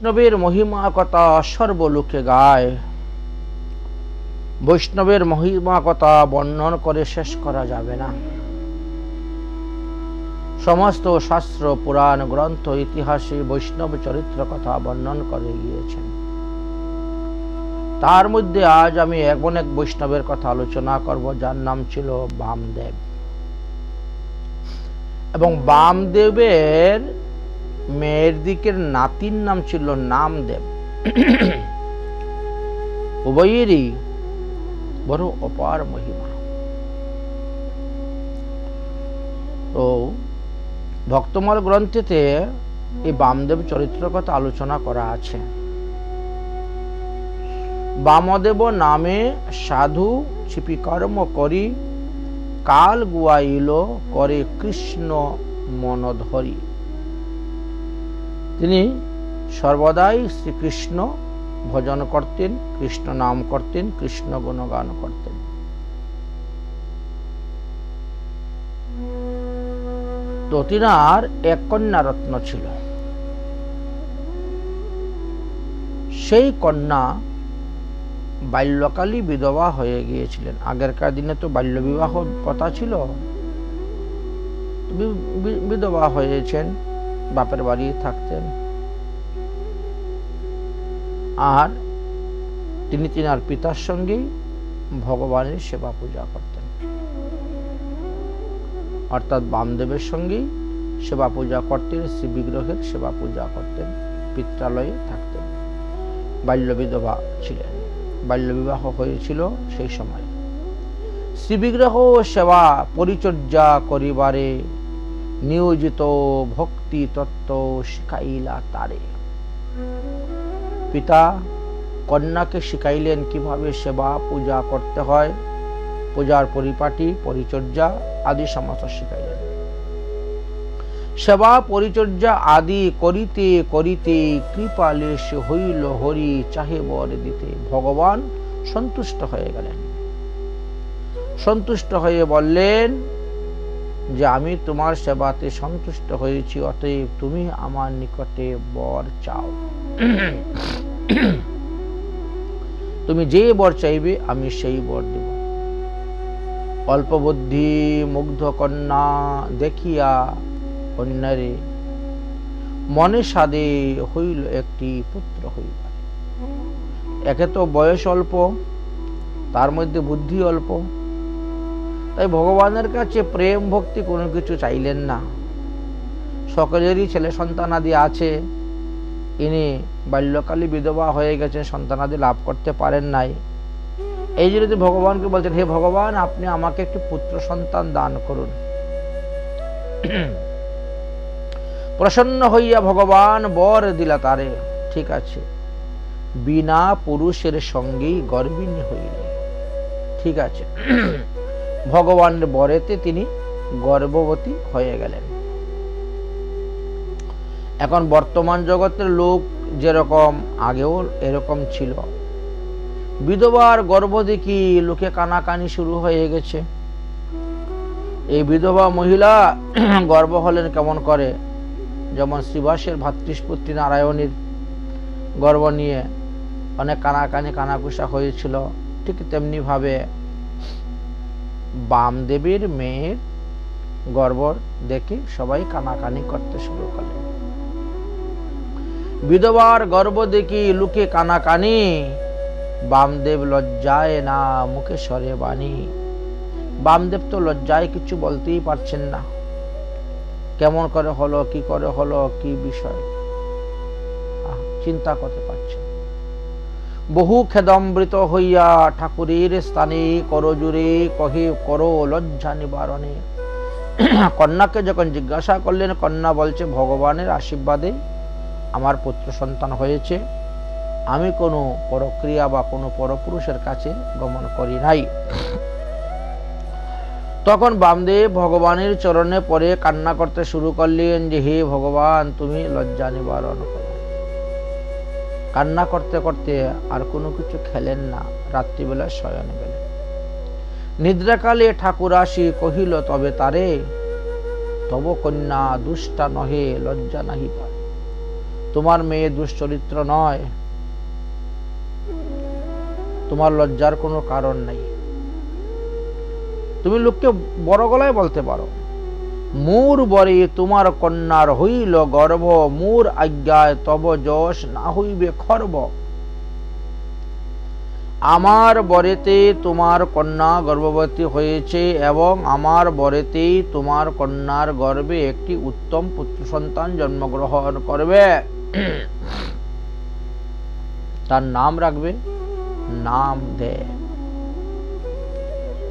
বৈষ্ণবের মহিমা কথা সর্বলোকে গায়। বৈষ্ণবের মহিমা কথা বর্ণন করে শেষ করা যাবে না। সমস্ত শাস্ত্র, পুরাণ, গ্রন্থ, ইতিহাসে বৈষ্ণব চরিত্র কথা বর্ণন করে গিয়েছেন। তার মধ্যে আজ আমি এমন এক বৈষ্ণবের কথা আলোচনা করব, যার নাম ছিল বামদেব। এবং বামদেবের মেয়ের দিকের নাতির নাম ছিল নামদেব। উভয়েরই বড় অপার মহিমা। তো ভক্তমল গ্রন্থেতে এই বামদেব চরিত্র কথা আলোচনা করা আছে। বামদেব নামে সাধু ছিপি কর্ম করি, কাল গুয়াইল করে কৃষ্ণ মনধরি। তিনি সর্বদাই শ্রীকৃষ্ণ ভজন করতেন, কৃষ্ণ নাম করতেন, কৃষ্ণ গুণগান করতেন। তো তিনার এক কন্যা রত্ন ছিল। সেই কন্যা বাল্যকালই বিধবা হয়ে গিয়েছিলেন। আগেরকার দিনে তো বাল্য বিবাহ প্রথা ছিল। বিধবা হয়েছেন, বাপের বাড়ি থাকতেন। আর তিনি তিনার পিতার সঙ্গেই ভগবানের সেবা পূজা করতেন, অর্থাৎ বামদেবের সঙ্গেই সেবা পূজা করতেন, শ্রী বিগ্রহের সেবা পূজা করতেন, পিত্রালয়ে থাকতেন। বাল্য বিধবা ছিলেন, বাল্য বিবাহ হয়েছিল সেই সময়। শ্রী বিগ্রহ সেবা পরিচর্যা করিবারে নিয়োজিত ভক্তি তত্ত্ব শিখাইলা তারে। পিতা কন্যাকে শিখাইলেন কিভাবে সেবা পূজা করতে হয়, পূজার পরিপাটি, পরিচর্যা আদি সমস্ত শিখাইলেন। সেবা পরিচর্যা আদি করিতে করিতে কৃপালেশ হইল হরি চাহে বর দিতে। ভগবান সন্তুষ্ট হয়ে গেলেন। সন্তুষ্ট হয়ে বললেন যে আমি তোমার সেবাতে সন্তুষ্ট হয়েছি, অতএব তুমি আমার নিকটে বর চাও। তুমি যে বর চাইবে আমি সেই বর দেব। অল্প বুদ্ধি মুগ্ধ কন্যা দেখিয়া কন্যারে মনে সাদে হইল একটি পুত্র হইবার। একে তো বয়স অল্প, তার মধ্যে বুদ্ধি অল্প, তাই ভগবানের কাছে প্রেম ভক্তি কোনো কিছু চাইলেন না। সকলেরই ছেলে সন্তানাদি আছে, ইনি বাল্যকালে বিধবা হয়ে গেছেন, সন্তানাদি লাভ করতে পারেন নাই। এই জন্য ভগবানকে বলছেন, হে ভগবান, আপনি আমাকে একটি পুত্র সন্তান দান করুন। প্রসন্ন হইয়া ভগবান বর দিলা তারে। ঠিক আছে, বিনা পুরুষের সঙ্গেই গর্ভিণী হইলে। ঠিক আছে, ভগবানের বরেতে তিনি গর্ভবতী হয়ে গেলেন। এখন বর্তমান জগতের লোক যেরকম, আগেও এরকম ছিল। বিধবার গর্ভ দেখি লোকে কানাকানি শুরু হয়ে গেছে। এই বিধবা মহিলা গর্ভ হলেন কেমন করে? যেমন শ্রীবাসের ভাতৃস্পুত্রী নারায়ণীর গর্ভ নিয়ে অনেক কানাকানি কানাকুশা হয়েছিল, ঠিক তেমনি ভাবে বামদেবের মেয়ের গর্ভ দেখে সবাই কানাকানি করতে শুরু করলেন। বিধবার গর্ভ দেখি লোকে কানাকানি, বামদেব লজ্জায় না মুখে সরে বাণী। বামদেব তো লজ্জায় কিছু বলতেই পারছেন না। কেমন করে হলো, কি করে হলো, কি বিষয় চিন্তা করতে পারছেন। বহু খেদমৃত হইয়া ঠাকুরের স্থানে করজুরে কহে করো লজ্জা নিবারণে। কন্যাকে যখন জিজ্ঞাসা করলেন, কন্যা বলছে, ভগবানের আশীর্বাদে আমার পুত্র সন্তান হয়েছে, আমি কোনো পরক্রিয়া বা কোনো পরপুরুষের কাছে গমন করি নাই। তখন বামদেব ভগবানের চরণে পড়ে কান্না করতে শুরু করলেন যে, হে ভগবান, তুমি লজ্জা নিবারণ করো। কান্না করতে করতে আর কোনো কিছু খেলেন না, রাত্রিবেলা শয়ন গেলেন। নিদ্রাকালে ঠাকুর আসি কহিল তবে তারে, তব কন্যা দুষ্টা নহে লজ্জা নাহি পায়। তোমার মেয়ে দুশ্চরিত্র নয়, তোমার লজ্জার কোনো কারণ নেই। তুমি লোককে বড় গলায় বলতে পারো, মোর বরে তোমার কন্যার হইল গর্ভ, মোর আজ্ঞায় তব যশ না হইবে খর্ব। আমার বরেতে তোমার কন্যা গর্ভবতী হয়েছে এবং আমার বরেতেই তোমার কন্যার গর্ভে একটি উত্তম পুত্র সন্তান জন্মগ্রহণ করবে। তার নাম রাখবে নাম দে।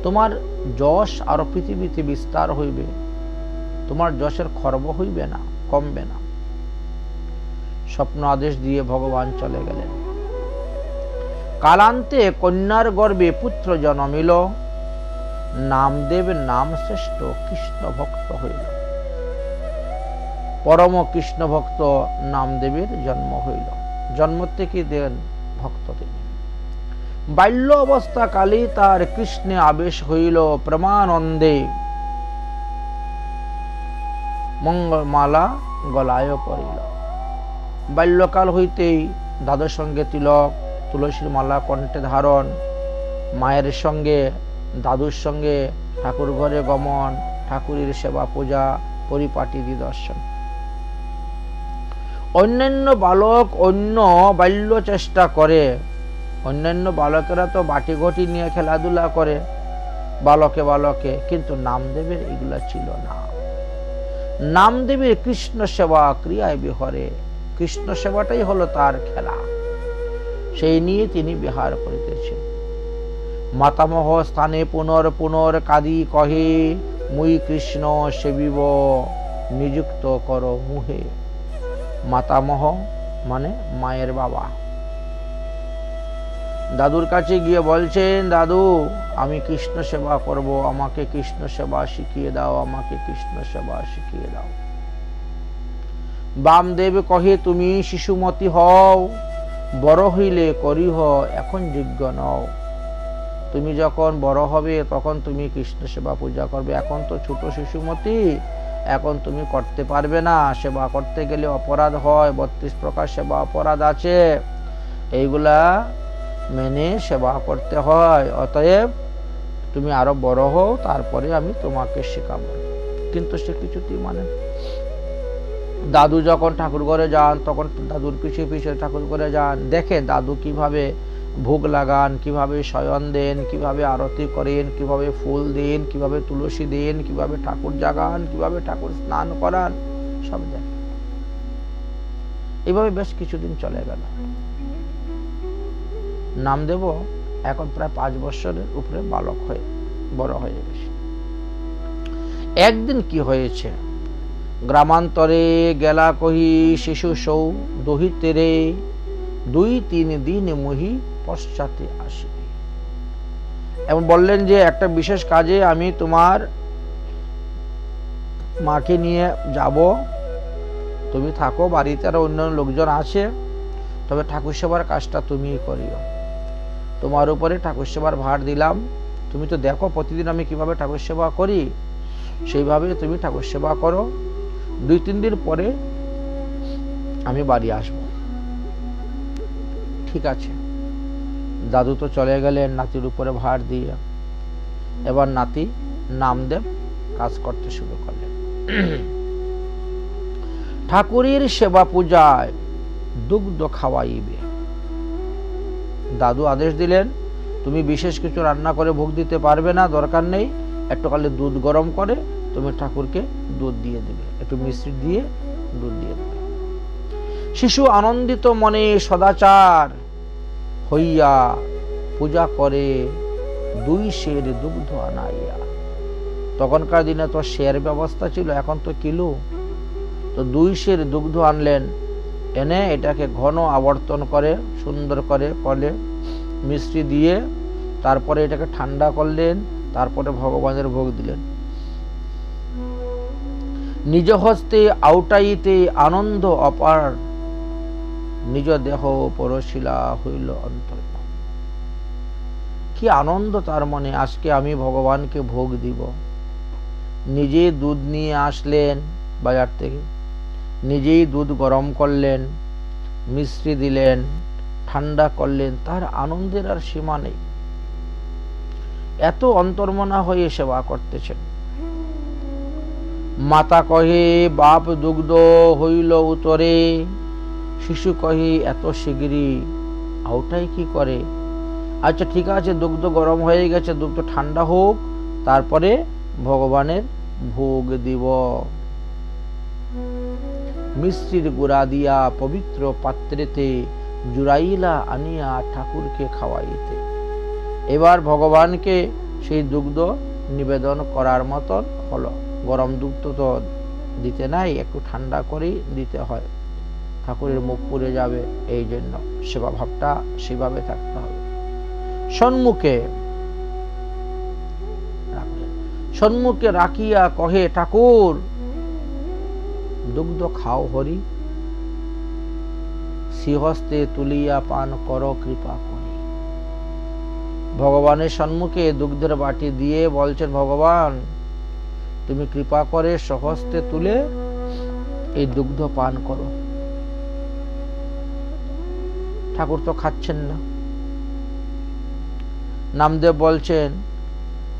তোমার যশ আরো পৃথিবীতে বিস্তার হইবে, তোমার যশের খর্ব হইবে না, কমবে না। স্বপ্ন আদেশ দিয়ে ভগবান চলে গেলেন। কালান্তে কন্যার গর্ভে পুত্র জন্মিল, নামদেব নাম শ্রেষ্ঠ কৃষ্ণ ভক্ত হইল। পরম কৃষ্ণ ভক্ত নামদেবের জন্ম হইল। জন্ম থেকে দেন ভক্ত তিনি। বাল্য অবস্থা কালে তার কৃষ্ণে আবেশ হইল, প্রেমানন্দে মঙ্গলমালা গলায় পড়িল। বাল্যকাল হইতেই দাদুর সঙ্গে তিলক, তুলসীর মালা কণ্ঠে ধারণ, মায়ের সঙ্গে দাদুর সঙ্গে ঠাকুর ঘরে গমন, ঠাকুরের সেবা পূজা, পরিপাটি দর্শন। অন্যান্য বালক অন্য বাল্য চেষ্টা করে, অন্যান্য বালকেরা তো বাটি ঘটি নিয়ে খেলাধুলা করে বালকে বালকে, কিন্তু নামদেবের এগুলা ছিল না। নামদেবের কৃষ্ণ সেবা ক্রিয়ায় বিহরে, কৃষ্ণ সেবাটাই হলো তার খেলা, সেই নিয়ে তিনি বিহার করিতেছেন। মাতামহ স্থানে পুনর পুনর কাদি কহে, মুই কৃষ্ণ সেবিব নিযুক্ত কর মুহে। মাতামহ মানে মায়ের বাবা। দাদুর কাছে গিয়ে বলছেন, দাদু আমি কৃষ্ণ সেবা করব, আমাকে কৃষ্ণ সেবা শিখিয়ে দাও, আমাকে কৃষ্ণ সেবা শিখিয়ে দাও। বামদেব কহে, তুমি শিশুমতি হও, বড় হইলে করিহ, এখন যোগ্য নও। তুমি যখন বড় হবে তখন তুমি কৃষ্ণ সেবা পূজা করবে, এখন তো ছোট শিশুমতি, এখন তুমি করতে পারবে না। সেবা করতে গেলে অপরাধ হয়, 32 প্রকার সেবা অপরাধ আছে, এইগুলা মেনে সেবা করতে হয়। অতএব তুমি আরো বড় হও, তারপরে আমি তোমাকে শেখাবো। কিন্তু সে কিছুতেই মানে। দাদু যখন ঠাকুর ঘরে যান তখন দাদুর পিছিয়ে পিছিয়ে ঠাকুর ঘরে যান, দেখে দাদু কিভাবে ভোগ লাগান, কিভাবে শয়ন দেন, কিভাবে আরতি করেন, কিভাবে ফুল দেন, কিভাবে তুলসী দেন, কিভাবে ঠাকুর জাগান, কিভাবে ঠাকুর স্নান করান, সব দেখে। এইভাবে বেশ কিছুদিন চলে গেল। নামদেব এখন প্রায় 5 বছরের উপরে বালক হয়ে বড় হয়ে গেছে। একদিন কি হয়েছে, গ্রামান্তরে গেলা কহি শিশু সৌ দহিতে রে, 2-3 দিন মুহি পশ্চাতে আসিবে। এবং বললেন যে একটা বিশেষ কাজে আমি তোমার মাকে নিয়ে যাব, তুমি থাকো, বাড়িতে আরো অন্যান্য লোকজন আছে, তবে ঠাকুর সেবার কাজটা তুমিই করিও। তোমার উপরে ঠাকুর সেবার ভার দিলাম, তুমি তো দেখো প্রতিদিন আমি কিভাবে ঠাকুর সেবা করি, সেইভাবে তুমি ঠাকুর সেবা করো। 2-3 দিন পরে আমি বাড়ি আসব। ঠিক আছে। দাদু তো চলে গেলেন নাতির উপরে ভার দিয়ে। এবার নাতি নামদেব কাজ করতে শুরু করলেন। ঠাকুরের সেবা পূজায় দুগ্ধ খাওয়াইবে। দাদু আদেশ দিলেন, তুমি বিশেষ কিছু রান্না করে ভোগ দিতে পারবে না, দরকার নেই, একটু কালে দুধ গরম করে তুমি ঠাকুরকে দুধ দিয়ে দেবে, একটু মিশ্রি দিয়ে দুধ দিয়ে দেবে। শিশু আনন্দিত মনে সদাচার হইয়া পূজা করে 2 সের দুগ্ধ আনাইয়া। তখনকার দিনে তো শের ব্যবস্থা ছিল, এখন তো কিলো। তো 2 সের দুগ্ধ আনলেন, এনে এটাকে ঘন আবর্তন করে সুন্দর করে কলে মিষ্টি দিয়ে তারপরে এটাকে ঠান্ডা করলেন, তারপরে ভগবানের ভোগ দিলেন। নিজ হস্তে আউটাইতে আনন্দ অপার, নিজ দেহ পরশিলা হইল অন্তর। কি আনন্দ তার মনে, আজকে আমি ভগবানকে ভোগ দিব। নিজে দুধ নিয়ে আসলেন বাজার থেকে, নিজেই দুধ গরম করলেন, মিশ্রি দিলেন, ঠান্ডা করলেন, তার আনন্দের আর সীমা নেই। এত অন্তর্মনা হয়ে সেবা করতেছেন। মাতা কহে বাপ দুগ্ধ হইল উতরে, শিশু কহে এত শীঘ্রই আউটাই কি করে। আচ্ছা ঠিক আছে, দুগ্ধ গরম হয়ে গেছে, দুগ্ধ ঠান্ডা হোক, তারপরে ভগবানের ভোগ দিব। মিশ্রির গুড়া দিয়া পবিত্র পাত্রেতে জুড়াইলা আনিয়া ঠাকুরকে খাওয়াইতে। এবার ভগবানকে সেই দুগ্ধ নিবেদন করার মতন হলো। গরম দুগ্ধ তো দিতে নাই, একটু ঠান্ডা করেই দিতে হয়, ঠাকুরের মুখ পুড়ে যাবে, এই জন্য সেবা ভাবটা সেভাবে থাকতে হবে। সন্মুখে রাখিয়া কহে ঠাকুর দুগ্ধ খাও হরি, শ্রীহস্তে তুলিয়া পান কর কৃপা করি। ভগবানের সম্মুখে দুগ্ধের বাটি দিয়ে বলছেন, ভগবান তুমি কৃপা করে স্বহস্তে তুলে এই দুগ্ধ পান করো। ঠাকুর তো খাচ্ছেন না। নামদেব বলছেন,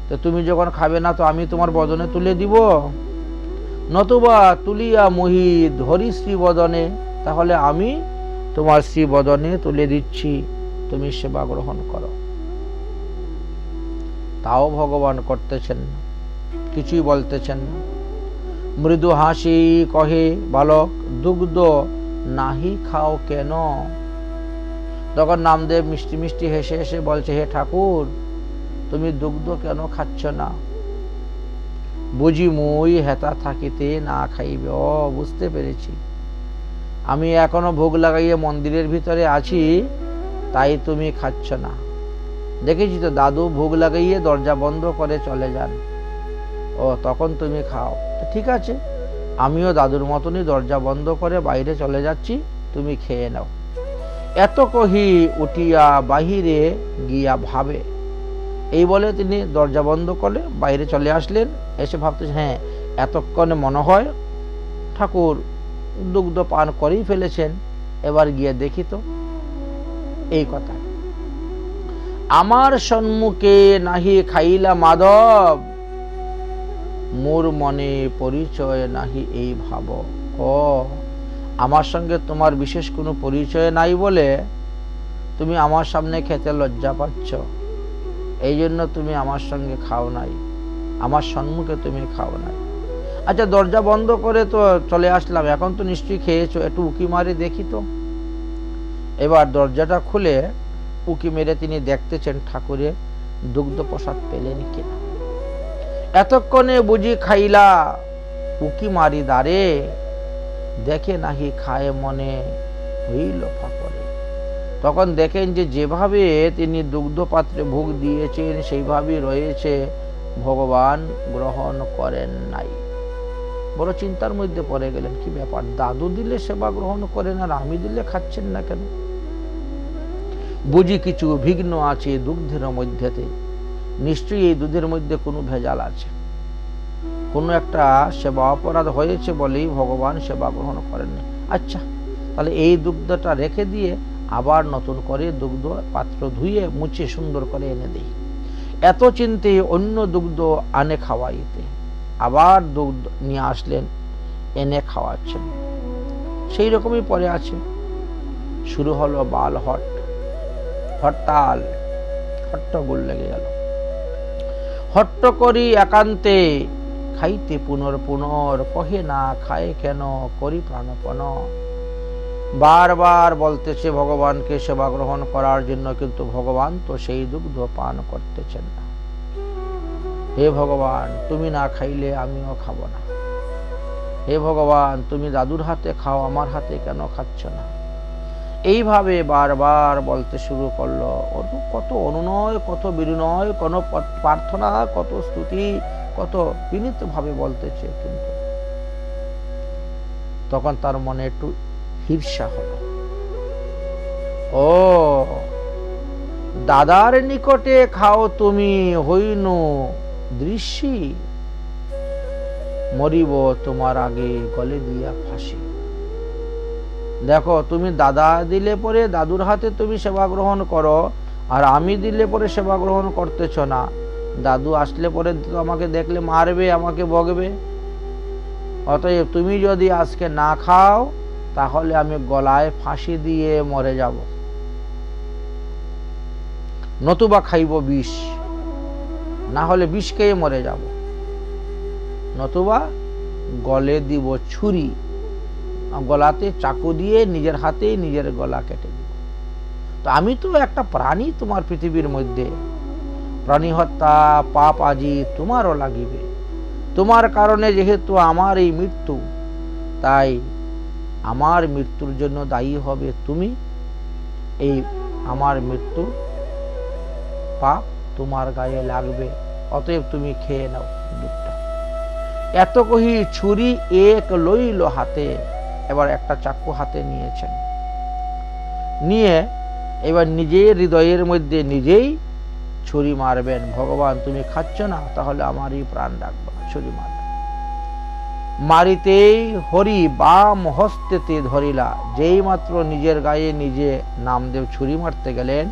তো তুমি যখন খাবে না তো আমি তোমার বদনে তুলে দিব, নতুবা তুলিয়া মোহিত হরি শ্রী বদনে, তাহলে আমি তোমার শ্রী বদনে তুলে দিচ্ছি, তুমি সেবা গ্রহণ করো। তাও ভগবান করতেছেন না, কিছুই বলতেছেন না। মৃদু হাসি কহে বালক দুগ্ধ নাহি খাও কেন। তখন নামদেব মিষ্টি মিষ্টি হেসে হেসে বলছে, হে ঠাকুর তুমি দুগ্ধ কেন খাচ্ছ না? বুঝি মুই হেতা থাকিতে না খাইবে। ও বুঝতে পেরেছি, আমি এখনো ভোগ লাগাইয়ে মন্দিরের ভিতরে আছি, তাই তুমি খাচ্ছ না। দেখেছি তো দাদু ভোগ লাগাইয়ে দরজা বন্ধ করে চলে যান, ও তখন তুমি খাও। ঠিক আছে, আমিও দাদুর মতনই দরজা বন্ধ করে বাইরে চলে যাচ্ছি, তুমি খেয়ে নাও। এত কহি উঠিয়া বাহিরে গিয়া ভাবে। এই বলে তিনি দরজা বন্ধ করে বাইরে চলে আসলেন। এসে ভাবতেছেন, হ্যাঁ এতক্ষণে মনে হয় ঠাকুর দুগ্ধ পান করেই ফেলেছেন, এবার গিয়ে দেখি তো। এই কথা, আমার সম্মুখে নাহি খাইলা মাধব, মোর মনে পরিচয় নাহি এই ভাব। ও আমার সঙ্গে তোমার বিশেষ কোনো পরিচয় নাই বলে তুমি আমার সামনে খেতে লজ্জা পাচ্ছ, এই জন্য তুমি আমার সঙ্গে খাও নাই, আমার সম্মুখে তুমি খাও নাই। আচ্ছা দরজা বন্ধ করে তো চলে আসলাম, এখন তো নিশ্চয়ই খেয়েছো, একটু উকি মারি দেখি তো। এবার দরজাটা খুলে উকি মেরে তিনি দেখতেছেন ঠাকুরের দুগ্ধ প্রসাদ পেলেন কিনা। এতক্ষণে বুঝি খাইলা, উকি মারি দ্বারে, দেখে নাহি খায় মনে হইল ফাঁকরে। তখন দেখেন যে যেভাবে তিনি দুগ্ধ পাত্রে ভোগ দিয়েছেন সেইভাবেই রয়েছে, ভগবান গ্রহণ করেন নাই। বড় চিন্তার মধ্যে পড়ে গেলেন, কি ব্যাপার, দাদু দিলে সেবা গ্রহণ করেন আর আমি দিলে খাচ্ছেন না কেন? বুঝি কিছু বিঘ্ন আছে দুগ্ধের মধ্যেতে, নিশ্চয়ই এই দুধের মধ্যে কোনো ভেজাল আছে, কোনো একটা সেবা অপরাধ হয়েছে বলেই ভগবান সেবা গ্রহণ করেননি। আচ্ছা তাহলে এই দুগ্ধটা রেখে দিয়ে আবার নতুন করে দুগ্ধ পাত্র ধুয়ে মুছে সুন্দর করে এনে দেই। এত চিন্তে অন্য দুগ্ধ আনে খাওয়াইতে, আবার দুগ্ধ নিয়ে আসলেন, এনে খাওয়াচ্ছেন। সেই রকমই পরে আছে। শুরু হলো বাল হরতাল, হট্টগোল লেগে গেল। হট্ট করি একান্তে খাইতে পুনর কহে না খায় কেন করি প্রাণপণ। বারবার বলতেছে ভগবানকে সেবা গ্রহণ করার জন্য, কিন্তু ভগবান তো সেই দুগ্ধ পান করতেছেন না। হে ভগবান তুমি না খাইলে আমিও খাবো না। হে ভগবান তুমি দাদুর হাতে খাও, আমার হাতে কেন খাচ্ছ না? এইভাবে বারবার বলতে শুরু করলো। কত অনুনয়, কত বিনয়, কত প্রার্থনা, কত স্তুতি, কত বিনীত ভাবে বলতেছে, কিন্তু তখন তার মনে একটু হিংসা হলো। ও দাদার নিকটে খাও তুমি, হইনু দৃশ্যি, মরিব তোমার আগে গলে দিয়া ফাঁসি। দেখো তুমি দাদা দিলে পরে দাদুর হাতে তুমি সেবা গ্রহণ করো, আর আমি দিলে পরে সেবা গ্রহণ করতেছ না। দাদু আসলে পরে তো আমাকে দেখলে মারবে, আমাকে বকবে। অতএব তুমি যদি আজকে না খাও তাহলে আমি গলায় ফাঁসি দিয়ে মরে যাব, নতুবা খাইব বিষ, না হলে বিষ খেয়ে মরে যাব, নতুবা গলে দিব ছুরি, গলাতে চাকু দিয়ে নিজের হাতেই নিজের গলা কেটে দিব। তো আমি তো একটা প্রাণী তোমার পৃথিবীর মধ্যে, প্রাণী হত্যা পাপ আজি তোমারও লাগিবে। তোমার কারণে যেহেতু আমার এই মৃত্যু, তাই আমার মৃত্যুর জন্য দায়ী হবে তুমি। এই আমার মৃত্যু পাপ তোমার গায়ে লাগবে, অতএব তুমি খেয়ে নাও দুধটা। এত কহি ছুরি এক লইল হাতে, এবার একটা চাকু হাতে নিয়েছেন, নিয়ে এবার নিজের হৃদয়ের মধ্যে নিজেই ছুরি মারবেন। ভগবান তুমি খাচ্ছ না, তাহলে আমারই প্রাণ রাখবা, ছুরি মারবেন। মারিতেই হরি বাম হস্তেতে ধরিলা, যেই মাত্র নিজের গায়ে নিজে নামদেব ছুরি মারতে গেলেন,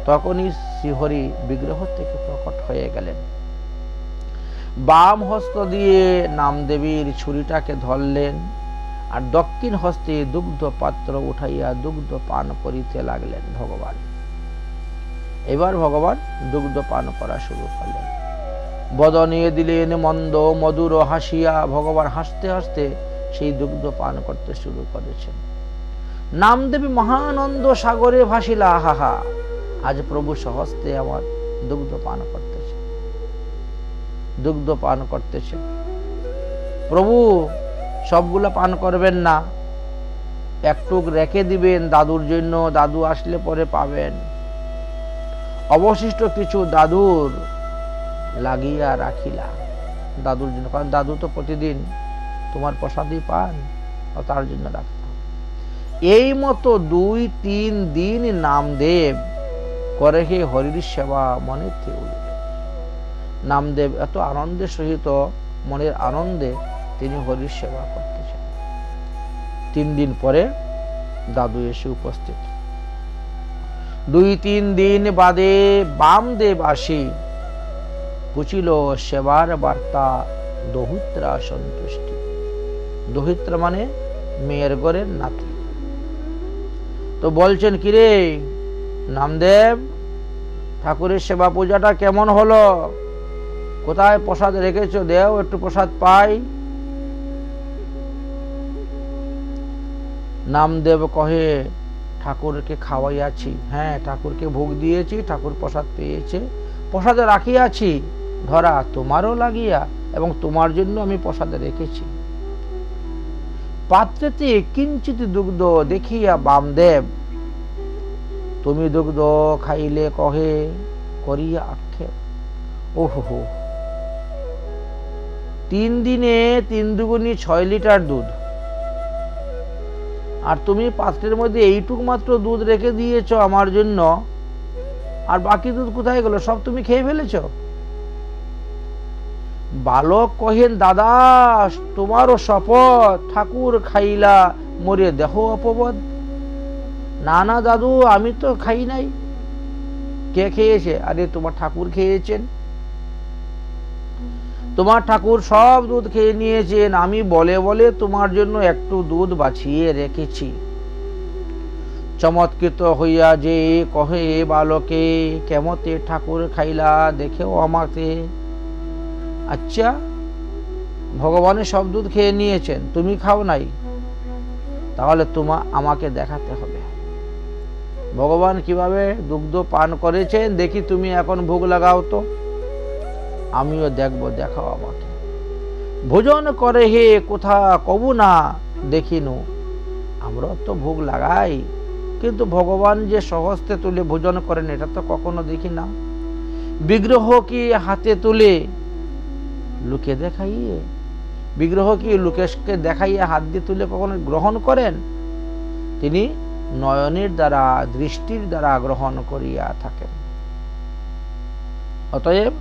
তখনই শ্রীহরি বিগ্রহ থেকে প্রকট হয়ে গেলেন। বাম হস্ত দিয়ে নামদেবীর ছুরিটাকে ধরলেন, আর দক্ষিণ হস্তে দুগ্ধ পাত্র উঠাইয়া দুগ্ধ পান করিতে লাগলেন ভগবান। এবার ভগবান দুগ্ধ পান করা শুরু করলেন। বদনে দিলেন মন্দ মধুর হাসিয়া, ভগবান হাসতে হাসতে সেই দুগ্ধ পান করতে শুরু করেছেন। নামদেবী মহানন্দ সাগরে ভাসিলা, আহা, আজ প্রভু সহস্তে আমার দুগ্ধ পান করতেছে, দুগ্ধ পান করতেছে। প্রভু সবগুলো পান করবেন না, একটু রেখে দিবেন দাদুর জন্য, দাদু আসলে পরে পাবেন। অবশিষ্ট কিছু দাদুর লাগিয়া রাখিলা, দাদুর জন্য, কারণ দাদু তো প্রতিদিন তোমার প্রসাদই পান, তার জন্য রাখতাম। এই মতো 2-3 দিন নামদেব করে হে হরির সেবা মনের থেকে। নামদেব এত আনন্দের সহিত, মনের আনন্দে তিনি হরির সেবা করতেছেন। 3 দিন পরে দাদু এসে উপস্থিত। 2-3 দিন বাদে বামদেব আসি বুঝিল সেবার বার্তা, দহিত্রা সন্তুষ্টি। দহিত্রা মানে মেয়ের ঘরের নাতি। তো বলছেন, কিরে নামদেব, ঠাকুরের সেবা পূজাটা কেমন হলো? কোথায় প্রসাদ রেখেছো? দেও একটু প্রসাদ পাই। নামদেব কহে, ঠাকুরকে খাওয়াইয়াছি, হ্যাঁ ঠাকুরকে ভোগ দিয়েছি, ঠাকুর প্রসাদ পেয়েছে, প্রসাদে রাখিয়াছি, ধরা তোমারও লাগিয়া, এবং তোমার জন্য আমি প্রসাদে রেখেছি। পাত্রেতে কিঞ্চিত দুগ্ধ দেখিয়া বামদেব, তুমি দুগ্ধ খাইলে কহে করিয়া আক্ষেপ। ওহো, 3 দিনে 3 দুগুনি 6 লিটার দুধ, আর তুমি পাত্রের মধ্যে এইটুক মাত্র দুধ রেখে দিয়েছ আমার জন্য, আর বাকি দুধ কোথায় গেল? সব তুমি খেয়ে ফেলেছ। বালক কহেন, দাদা তোমারও শপথ, ঠাকুর খাইলা মরে দেহ অপবদ। না না দাদু, আমি তো খাই নাই। কে খেয়েছে? আরে তোমার ঠাকুর খেয়েছেন, তোমার ঠাকুর সব দুধ খেয়ে নিয়েছেন, আমি বলে বলে তোমার জন্য একটু দুধ বাঁচিয়ে রেখেছি। চমৎকৃত হইয়া যে কহে বালকে, কেমতে ঠাকুর খাইলা দেখেও আমাকে। আচ্ছা, ভগবানের সব দুধ খেয়ে নিয়েছেন, তুমি খাও নাই, তাহলে আমাকে দেখাতে হবে ভগবান কিভাবে দুগ্ধ পান করেছেন, দেখি তুমি এখন ভোগ লাগাও তো, আমিও দেখব, দেখাও আমাকে। ভোজন করে হে কোথা কবু না দেখিনু। আমরা তো ভোগ লাগাই, কিন্তু ভগবান যে সহস্তে তুলে ভোজন করেন এটা তো কখনো দেখি না। বিগ্রহ কি হাতে তুলে লুকে দেখাইয়ে, বিগ্রহ কি লুকেশকে দেখাইয়ে হাত দিয়ে তুলে কখনো গ্রহণ করেন? তিনি নয়নের দ্বারা, দৃষ্টির দ্বারা গ্রহণ করিয়া থাকেন। অতএব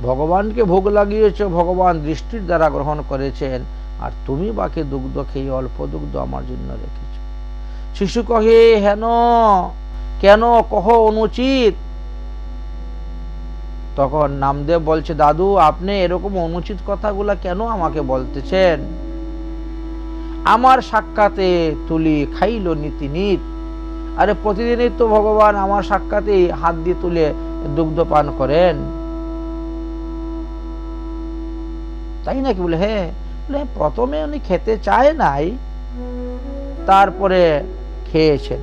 ভগবানকে ভোগ লাগিয়েছ, ভগবান দৃষ্টির দ্বারা গ্রহণ করেছেন, আর তুমি বাকি দুগ্ধ খেয়ে অল্প দুগ্ধ আমার জন্য রেখেছ। শিশু কহে হেন কেন কহ অনুচিত। তখন নামদেব বলছে, দাদু আপনি এরকম অনুচিত কথাগুলা কেন আমাকে বলতেছেন? আমার সাক্ষাতে তুলি খাইল নীতিনিত। আরে প্রতিদিনই তো ভগবান আমার সাক্ষাতে হাত দিয়ে তুলে দুগ্ধ পান করেন, তাই নাকি? বলে হ্যাঁ। বলে প্রথমে উনি খেতে চায় নাই, তারপরে খেয়েছেন।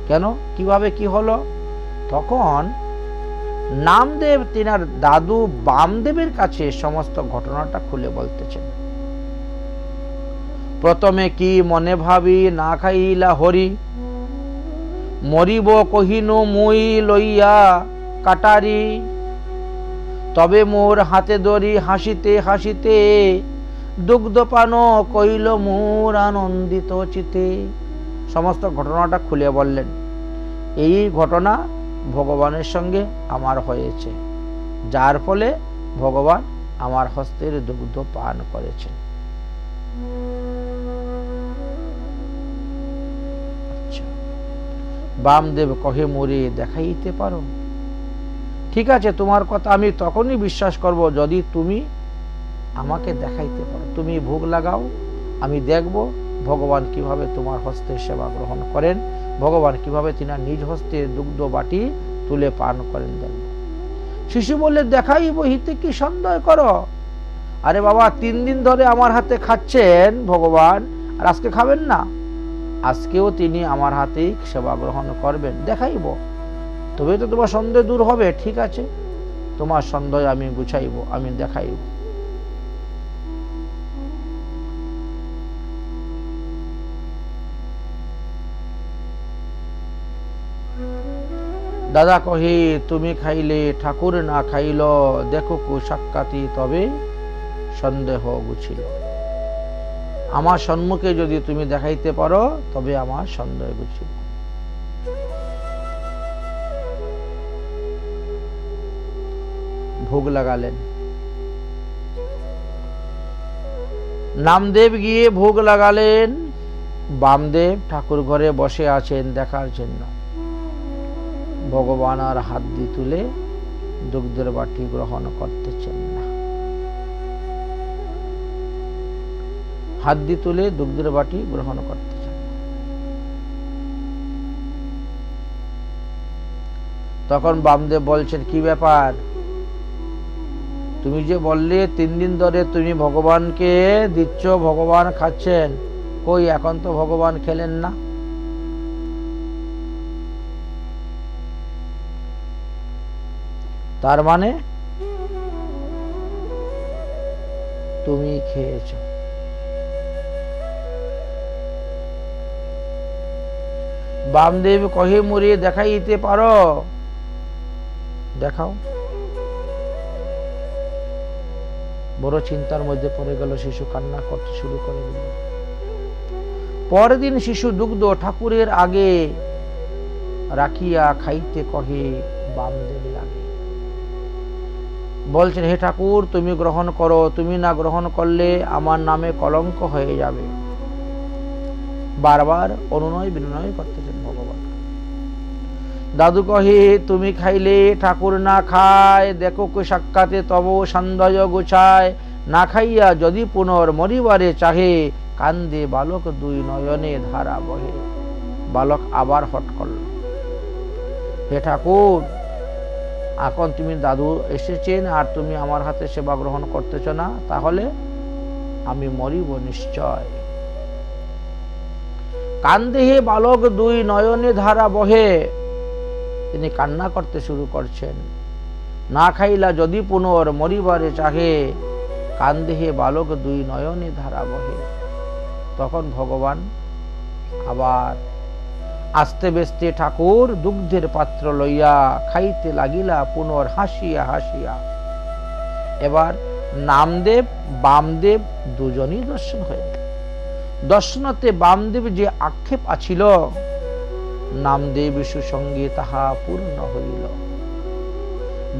কেন, কিভাবে কি হলো? তখন নামদেব তিনার দাদু বামদেবের কাছে সমস্ত ঘটনাটা খুলে বলতেছেন। প্রথমে কি মনে ভাবি না খাইলা হরি, মরিব কহিনু মুই লইয়া কাটারি, তবে মোর হাতে ধরি হাসিতে হাসিতে, দুগ্ধপান কইল মোর আনন্দিত চিতে। সমস্ত ঘটনাটা খুলে বললেন। এই ঘটনা ভগবানের সঙ্গে আমার হয়েছে, যার ফলে ভগবান আমার হস্তের দুগ্ধ পান করেছেন। আচ্ছা, বামদেব কহে মোরে দেখাইতে পারো? ঠিক আছে, তোমার কথা আমি তখনই বিশ্বাস করব যদি তুমি আমাকে দেখাইতে পারো। তুমি ভোগ লাগাও, আমি দেখব ভগবান কিভাবে তোমার হস্তে সেবা গ্রহণ করেন, ভগবান কিভাবে তিনার নিজ হস্তে দুগ্ধ বাটি তুলে পান করেন দেখব। শিশু বললে, দেখাইব হিতে কি সন্দেহ করো? আরে বাবা, 3 দিন ধরে আমার হাতে খাচ্ছেন ভগবান, আর আজকে খাবেন না? আজকেও তিনি আমার হাতেই সেবা গ্রহণ করবেন, দেখাইব। তবে তো তোমার সন্দেহ দূর হবে। ঠিক আছে, তোমার সন্দেহ আমি গুছাইব, আমি দেখাইব। দাদা কহে, তুমি খাইলে ঠাকুর না খাইল, দেখো কু সাক্ষাতি তবে সন্দেহ গুছিল। আমার সম্মুখে যদি তুমি দেখাইতে পারো তবে আমার সন্দেহ গুছিল। ভোগ লাগালেন। নামদেব গিয়ে ভোগ লাগালেন। বামদেব ঠাকুর ঘরে বসে আছেন দেখার জন্য। ভগবান আর হাত দিয়ে তুলে দুগ্ধের বাটি গ্রহণ করতেছেন না। হাত দিয়ে তুলে দুগ্ধের বাটি গ্রহণ করতেছেন না। তখন বামদেব বলছেন, কি ব্যাপার? তুমি যে বললে 3 দিন ধরে তুমি ভগবানকে দিচ্ছ, ভগবান খাচ্ছেন, কই এখন তো ভগবান খেলেন না? তার মানে তুমি খেয়েছ। বামদেব কহে, মুড়ে দেখাইতে পারো? দেখাও। বড় চিন্তার মধ্যে পড়ে গেল। শিশু কান্না করতে শুরু করে দিল। পরের দিন শিশু দুগ্ধ ঠাকুরের আগে রাখিয়া খাইতে কহে বামদেবের আগে। বলছেন, হে ঠাকুর, তুমি গ্রহণ করো, তুমি না গ্রহণ করলে আমার নামে কলঙ্ক হয়ে যাবে। বারবার অনুনয় বিনয় করতেছেন ভগবান। দাদু কহে, তুমি খাইলে ঠাকুর না খায়, দেখো কো সাক্ষাতে তব সন্দেহ গুছায়, না খাইয়া যদি পুনর মরিবারে চাহে, কান্দে বালক 2 নয়নে ধারা বহে। বালক আবার হট করল, হে ঠাকুর, এখন তুমি দাদু এসেছেন আর তুমি আমার হাতে সেবা গ্রহণ করতেছ না, তাহলে আমি মরিব নিশ্চয়। কান্দেহে বালক 2 নয়নে ধারা বহে। তিনি কান্না করতে শুরু করছেন। না খাইলা যদি পুনর মরিবারে চাহে, কান্দেহে বালক 2 নয়নে ধারা বহে। তখন ভগবান আবার আস্তে বেস্তে ঠাকুর দুগ্ধের পাত্র লইয়া খাইতে লাগিলা পুনর হাসিয়া হাসিয়া। এবার নামদেব বামদেব দুজনই দর্শন হইল। দর্শনতে বামদেব যে আক্ষেপ আছিল, নামদেব সুসঙ্গে তাহা পূর্ণ হইল।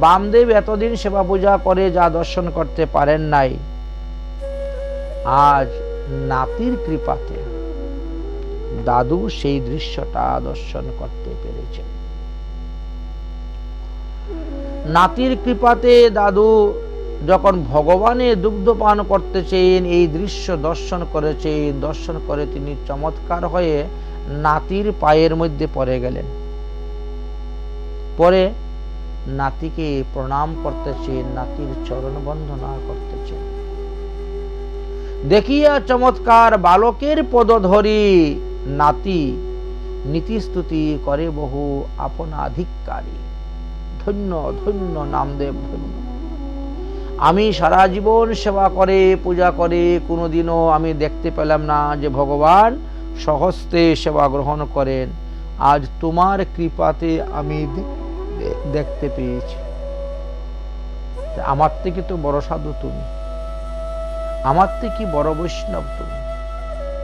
বামদেব এতদিন সেবা পূজা করে যা দর্শন করতে পারেন নাই, আজ নাতির কৃপাতে দাদু সেই দৃশ্যটা দর্শন করতে পেরেছেন। নাতির কৃপাতে দাদু যখন ভগবানের দুগ্ধ পান করতেছেন, এই দৃশ্য দর্শন করেছেন। দর্শন করে তিনি চমৎকার হয়ে নাতির পায়ের মধ্যে পড়ে গেলেন। পরে নাতিকে প্রণাম করতেছেন, নাতির চরণ বন্দনা করতেছেন। দেখিয়া চমৎকার বালকের পদ ধরি নাতি নীতিস্তুতি করে বহু আপনাধিকারী। ধন্য ধন্য নামদেব, ধন্য। আমি সারা জীবন সেবা করে পূজা করে কোনোদিনও আমি দেখতে পেলাম না যে ভগবান সহস্তে সেবা গ্রহণ করেন। আজ তোমার কৃপাতে আমি দেখতে পেয়েছি। আমার থেকে তো বড় সাধু তুমি, আমার থেকে বড় বৈষ্ণব তুমি।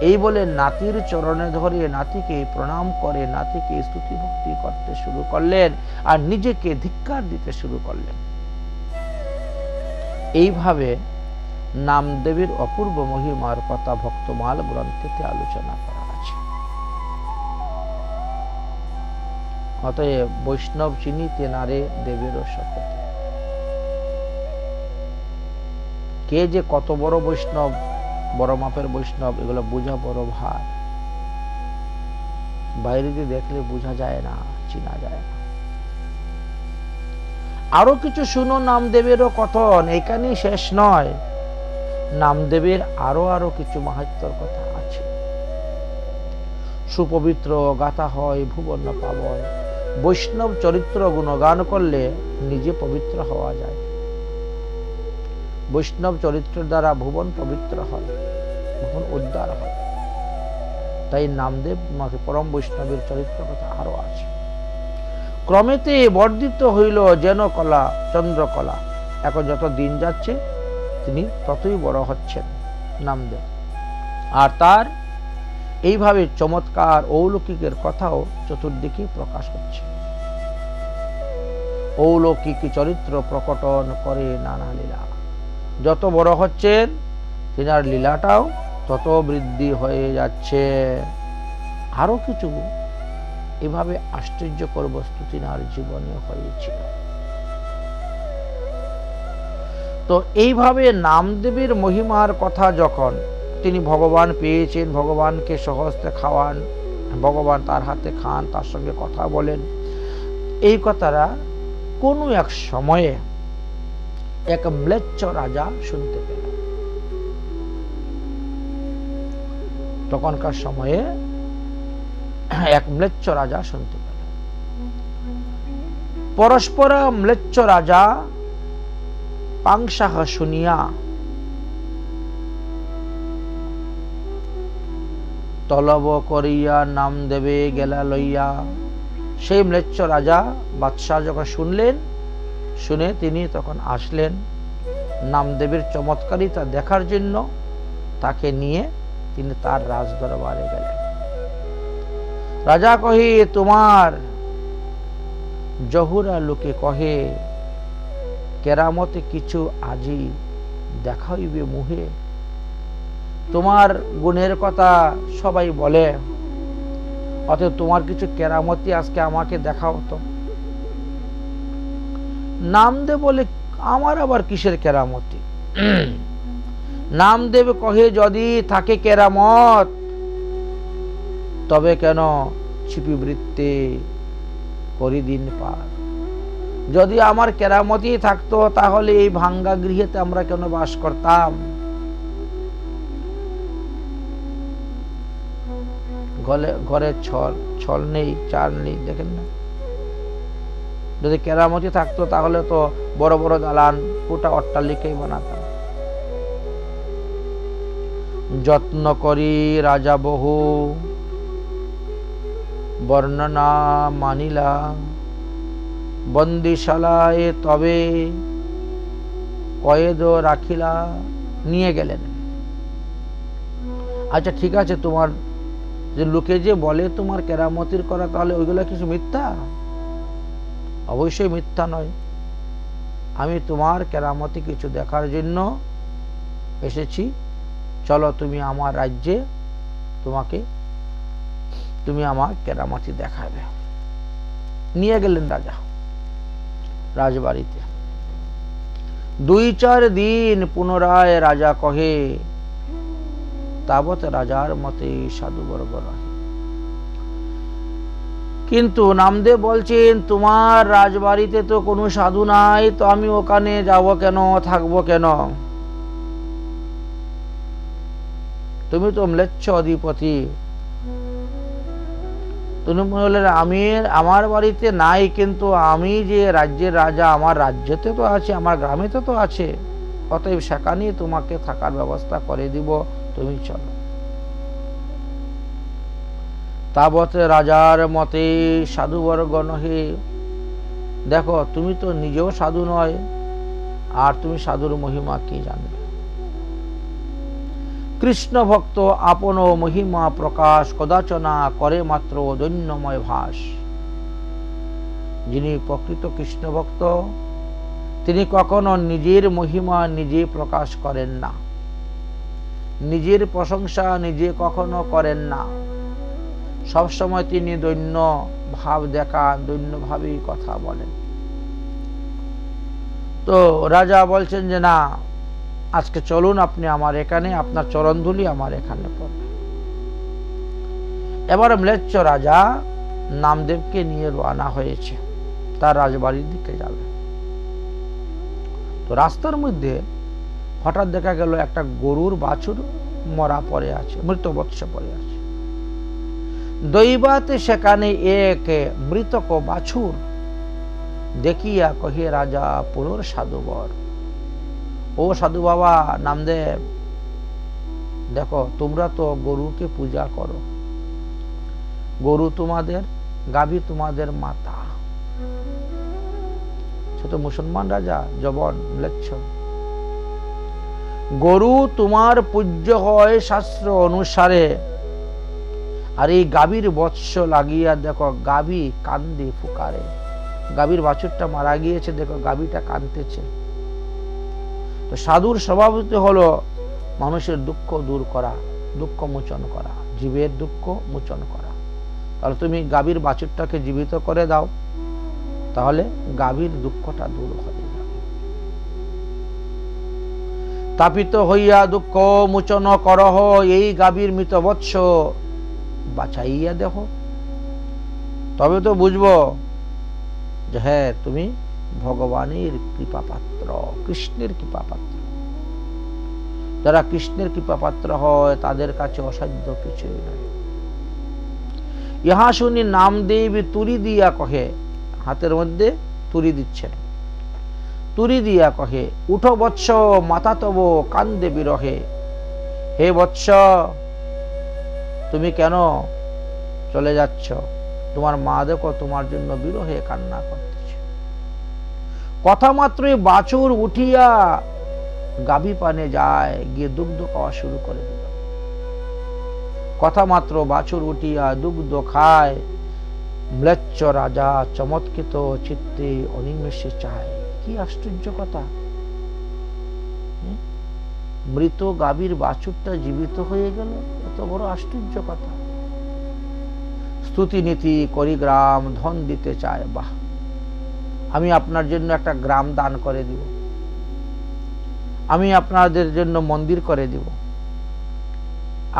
এই বলে নাতির চরণে ধরে নাতিকে প্রণাম করে নাতিকে স্তুতি ভক্তি করতে শুরু করলেন আর নিজেকে ধিক্কার দিতে শুরু করলেন। এইভাবে নামদেবের অপূর্ব মহিমার কথা ভক্তমাল গ্রন্থেতে আলোচনা করা আছে। অতএব বৈষ্ণব চিনিতে নারে দেবেরও শপথ। কে যে কত বড় বৈষ্ণব, বড় মাপের বৈষ্ণব, এগুলো বোঝা বড় ভার। বাইরে দিয়ে দেখলে বোঝা যায় না, চিনা যায় না। আরো কিছু শুনো নামদেবেরও কথন, এখানেই শেষ নয়। নামদেবের আরো কিছু মাহাত্ম্যর কথা আছে। সুপবিত্র গাথা হয় ভুবন পাবন। বৈষ্ণব চরিত্র গুণগান করলে নিজে পবিত্র হওয়া যায়। বৈষ্ণব চরিত্রের দ্বারা ভুবন পবিত্র হয়, ভুবন উদ্ধার হয়। তাই নামদেব পরম বৈষ্ণবের চরিত্র কথা আরো আছে। ক্রমেতে বর্ধিত হইল যেন কলা চন্দ্রকলা। এখন যত দিন যাচ্ছে তিনি ততই বড় হচ্ছেন নামদেব। আর তার এইভাবে চমৎকার অলৌকিকের কথাও চতুর্দিকে প্রকাশ হচ্ছে। অলৌকিক চরিত্র প্রকটন করে নানা লীলা। যত বড় হচ্ছেন তিনার লীলাটাও তত বৃদ্ধি হয়ে যাচ্ছে। আরো কিছু এভাবে আশ্চর্যকর বস্তু তিনার জীবনে হয়েছিল। তো এইভাবে নামদেবের মহিমার কথা যখন তিনি ভগবান পেয়েছেন, ভগবানকে সহস্তে খাওয়ান, ভগবান তার হাতে খান, তার সঙ্গে কথা বলেন, এই কথাটা কোনো এক সময়ে এক ম্লেচ্ছ রাজা শুনতে পেল। তখনকার সময়ে এক ম্লেচ্ছ রাজা শুনতে পেল। পরস্পর ম্লেচ্ছ রাজা পাংসাহ শুনিয়া তলব করিয়া নামদেবে গেলা লইয়া। সেই ম্লেচ্ছ রাজা বাদশাহ যখন শুনলেন, শুনে তিনি তখন আসলেন নামদেবের চমৎকারিতা দেখার জন্য। তাকে নিয়ে তিনি তার রাজ দরবারে গেলেন। রাজা কহে, তোমার জহুরা লোকে কহে কেরামতে কিছু আজি দেখাইবে মুহে। তোমার গুণের কথা সবাই বলে, অতএব তোমার কিছু কেরামতি আজকে আমাকে দেখাও তো। নামদেব বলে, আমার আবার কিসের কেরামতি? নামদেব কহে, যদি থাকে কেরামত তবে কেন ছিপি বৃত্তে করি দিন পার। যদি আমার কেরামতি থাকতো তাহলে এই ভাঙ্গা গৃহেতে আমরা কেন বাস করতাম? ঘরে ছল নেই, চাল নেই, দেখেন না? যদি কেরামতি থাকতো তাহলে তো বড় বড় দালান গোটা অট্টালিকাই বানাতাম। যত্ন করি রাজা বহু বর্ণনা মানিলা। বন্দিশালায় তবে কয়েদ রাখিলা। নিয়ে গেলেন। আচ্ছা ঠিক আছে, তোমার যে লোকে যে বলে তোমার কেরামতির করা, তাহলে ওইগুলা কিছু মিথ্যা? অবশ্যই মিথ্যা নয়। আমি তোমার কেরামতি কিছু দেখার জন্য এসেছি। চলো তুমি আমার রাজ্যে, তোমাকে তুমি আমার কেরামতি দেখাবে। নিয়ে গেলেন রাজা রাজবাড়িতে। 2-4 দিন পুনরায় রাজা কহে, তাবৎ রাজার মতে সাধুবর্গ রহে। কিন্তু নামদেব বলছেন, তোমার রাজবাড়িতে তো কোনো সাধু নাই, তো আমি ওখানে যাব কেন, থাকবো কেন? তুমি তো ম্লেচ্ছ অধিপতি। তুমি বললেন, আমি আমার বাড়িতে নাই, কিন্তু আমি যে রাজ্যের রাজা, আমার রাজ্যতে তো আছে, আমার গ্রামেতে তো আছে, অতএব সেখানেই তোমাকে থাকার ব্যবস্থা করে দিব, তুমি চলো। তাবৎ রাজার মতে সাধুবর্গ নহে। দেখো, তুমি তো নিজেও সাধু নয়, আর তুমি সাধুর মহিমা কি জানবে? কৃষ্ণ ভক্ত আপন মহিমা প্রকাশ কদাচনা করে মাত্র দৈন্যময় ভাস। যিনি প্রকৃত কৃষ্ণ ভক্ত, তিনি কখনো নিজের মহিমা নিজে প্রকাশ করেন না, নিজের প্রশংসা নিজে কখনো করেন না। সবসময় তিনি দৈন্য ভাব দেখান, দৈন্য ভাবেই কথা বলেন। তো রাজা বলছেন যে না, আজকে চলুন আপনি আমার এখানে, আপনার চরণধুলি আমার এখানে পড়বে। এবার ম্লেচ্ছ রাজা নামদেবকে নিয়ে রওনা হয়েছে, তার রাজবাড়ির দিকে যাবে। তো রাস্তার মধ্যে হঠাৎ দেখা গেল একটা গরুর বাছুর মরা পড়ে আছে, মৃত বৎস পড়ে আছে। দৈবাতে সেখানে এক মৃতক বাছুর দেখিয়া কহে রাজা পুরুর সাধুবর, ও সাধু বাবা নামদেব, দেখো তোমরা তো গরুকে পূজা করো, গরু তোমাদের, গাভী তোমাদের মাতা। ছোট মুসলমান রাজা জবন ম্লেচ্ছ, গরু তোমার পূজ্য হয় শাস্ত্র অনুসারে, আর এই গাভীর বৎস লাগিয়া দেখো গাভী কান্দে ফুকারে। গাভীর বাছুরটা মারা গিয়েছে, দেখো গাভীটা কাঁদতেছে। তো সাধুর স্বভাবত হলো মানুষের দুঃখ দূর করা, দুঃখ মোচন করা, জীবের দুঃখ মোচন করা। তাহলে তুমি গাভীর বাছুরটাকে জীবিত করে দাও, তাহলে গাভীর দুঃখটা দূর হয়ে যাবে। তাপিত হইয়া দুঃখ মোচন করহ, এই গাভীর মৃত বৎস বাঁচাইয়া দেহ, তবে তো বুঝবো যে হ্যাঁ তুমি ভগবানের কৃপা পাত্র, কৃষ্ণের কৃপা পাত্র। যারা কৃষ্ণের কৃপা পাত্র হয় তাদের কাছে অসাধ্য কিছুই নয়। ইহা শুনি নামদেব তুরি দিয়া কহে, হাতের মধ্যে তুরি দিচ্ছেন, তুরি দিয়া কহে, উঠো বৎস মাতা তব কান্দে বিরহে। হে বৎস, তুমি কেন চলে যাচ্ছ? তোমার মা দেখো তোমার জন্য বিরহে কান্না করতেছে। কথা মাত্রই বাছুর উঠিয়া গাভী পানে যায়, গিয়ে দুগ্ধ খাওয়া শুরু করে দিল। কথা মাত্র বাছুর উঠিয়া দুগ্ধ খায়। ম্লেচ্ছ রাজা চমৎকৃত চিত্তে অনিমেষে চায়। কি আশ্চর্য কথা! মৃত গাভীর বাছুরটা জীবিত হয়ে গেল, এত বড় আশ্চর্য কথা। স্তুতি নীতি করি গ্রাম ধন দিতে চায়। বাহ, আমি আপনার জন্য একটা গ্রাম দান করে দিব, আমি আপনাদের জন্য মন্দির করে দিব,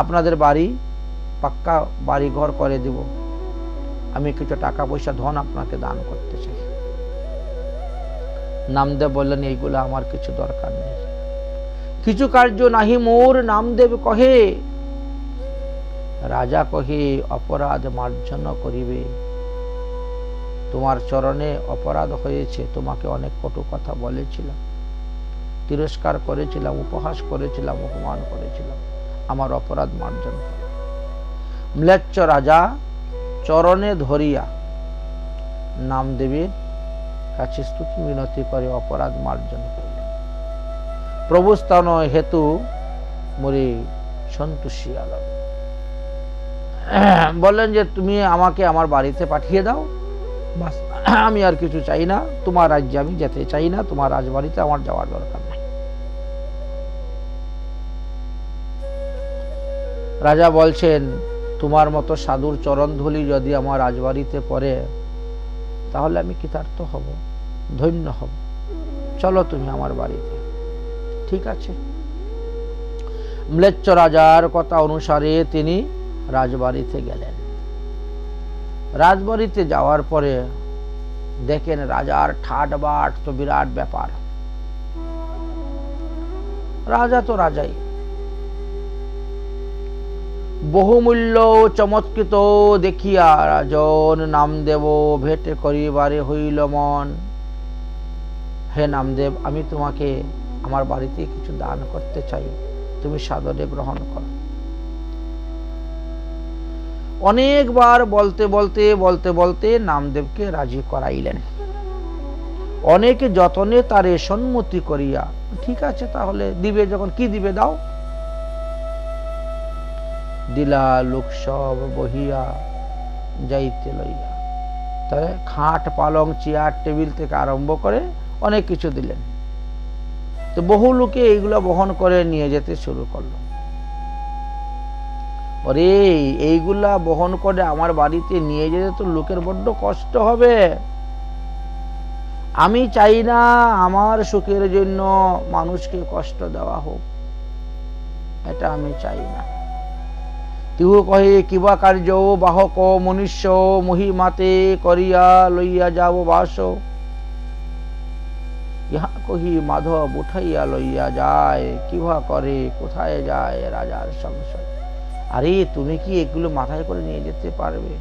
আপনাদের বাড়ি পাক্কা বাড়ি ঘর করে দিব, আমি কিছু টাকা পয়সা ধন আপনাকে দান করতে চাই। নামদেব বললেন, এইগুলো আমার কিছু দরকার নেই, কিছু কার্য নাহি মোর। নামদেব কহে, রাজা কহে, অপরাধ মার্জন করিবে। তোমার চরণে অপরাধ হয়েছে, তোমাকে অনেক কটু কথা বলেছিলাম, তিরস্কার করেছিলাম, উপহাস করেছিলাম, অপমান করেছিলাম, আমার অপরাধ মার্জন করো। ম্লেচ্ছ রাজা চরণে ধরিয়া নামদেবের কাছে স্তুতি মিনতি করে অপরাধ মার্জন করলেন। প্রভু স্থান হেতু মরি সন্তুষ্টি আলাপ বললেন যে তুমি আমাকে আমার বাড়িতে পাঠিয়ে দাও, বাস, আমি আর কিছু চাই না, তোমার রাজ্যে আমি যেতে চাই না, তোমার রাজবাড়িতে আমার যাওয়ার দরকার নাই। রাজা বলছেন, তোমার মতো সাধুর চরণ ধুলি যদি আমার রাজবাড়িতে পড়ে তাহলে আমি কৃতার্থ হব, ধন্য হব। চলো তুমি আমার বাড়িতে। ঠিক আছে। ম্লেচ্ছ রাজার কথা অনুসারে তিনি রাজবাড়িতে গেলেন। রাজবাড়িতে যাওয়ার পরে দেখেন রাজার ঠাট বাট তো বিরাট ব্যাপার। রাজা তো রাজাই, বহুমূল্য চমৎকৃত দেখিয়া রাজন নামদেব ভেটে করিবারে হইল মন। হে নামদেব, আমি তোমাকে আমার বাড়িতে কিছু দান করতে চাই, তুমি সাদরে গ্রহণ করো। অনেকবার বলতে বলতে বলতে বলতে নামদেবকে রাজি করাইলেন। অনেকে যতনে তারে সম্মতি করিয়া, ঠিক আছে তাহলে দিবে, যখন কি দিবে দাও। দিলা লোক সব বহিয়া যাইতে লইয়া। তাহলে খাট পালং চেয়ার টেবিল থেকে আরম্ভ করে অনেক কিছু দিলেন। তো বহু লোকে এইগুলো বহন করে নিয়ে যেতে শুরু করলো। ওরে এইগুলা বহন করে আমার বাড়িতে নিয়ে যেতে তো লোকের বড্ড কষ্ট হবে। আমি চাই না আমার সুখের জন্য মানুষকে কষ্ট দেওয়া হোক, এটা আমি চাই না। তিহু কহে কিবা কার্য বাহক মনুষ্য মহিমাতে করিয়া লইয়া যাব বাস। ইহা কহি মাধব উঠাইয়া লইয়া যায়, কিবা করে কোথায় যায় রাজার সংসার। আরে তুমি কি এগুলো মাথায় করে নিয়ে যেতে পারবে?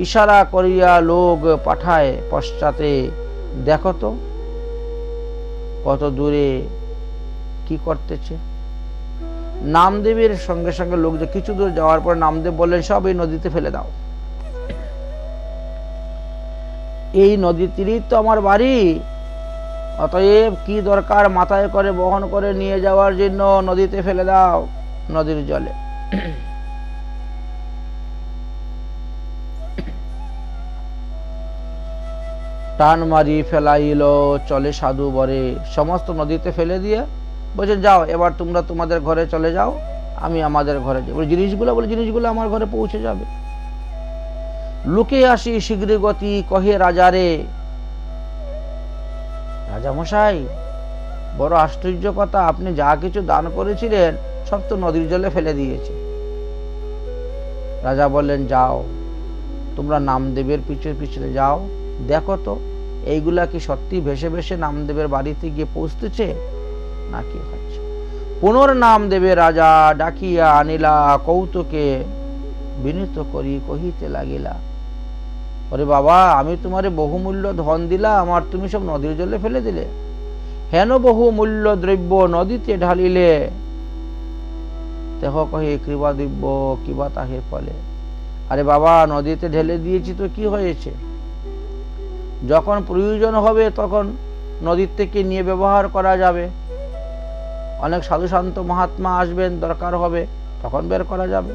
ইশারা করিয়া লোক পাঠায় পশ্চাতে, দেখো তো কত দূরে কি করতেছে। নামদেবের সঙ্গে সঙ্গে লোক যে কিছু দূর যাওয়ার পর নামদেব বললেন সব এই নদীতে ফেলে দাও। এই নদীর তীরেই তো আমার বাড়ি, অতএব কি দরকার মাথায় করে বহন করে নিয়ে যাওয়ার জন্য, নদীতে ফেলে দাও, নদীর জলে। টান মারি ফেলাইল চলে সাধু বরে। সমস্ত নদীতে ফেলে দিয়ে বলছে যাও এবার তোমরা তোমাদের ঘরে চলে যাও, আমি আমাদের ঘরে যাই। জিনিসগুলো আমার ঘরে পৌঁছে যাবে। লুকে আসি শীঘ্র গতি কহে রাজারে। রাজা মশাই, বড় আশ্চর্য কথা, আপনি যা কিছু দান করেছিলেন সব তো নদীর জলে ফেলে দিয়েছে। রাজা বললেন যাও তোমরা নামদেবের পিছনে পিছনে যাও, দেখো তো এইগুলা কি সত্যি ভেসে ভেসে নামদেবের বাড়িতে গিয়ে পৌঁছতেছে নাকি হচ্ছে। পুনর নামদেবের রাজা ডাকিয়া আনিলা, কৌতুকে বিনীত করি কহিতে লাগিলা। ওরে বাবা, আমি তোমারে বহুমূল্য ধন দিলাম আর তুমি সব নদীর জলে ফেলে দিলে। হেন বহুমূল্য দ্রব্য নদীতে ঢালিলে, দেহ কহে কৃপা দিব্য কিবা তাহে ফলে। আরে বাবা, নদীতে ঢেলে দিয়েছি তো কি হয়েছে? যখন প্রয়োজন হবে তখন নদীর থেকে নিয়ে ব্যবহার করা যাবে। অনেক সাধু শান্ত মহাত্মা আসবেন, দরকার হবে তখন বের করা যাবে।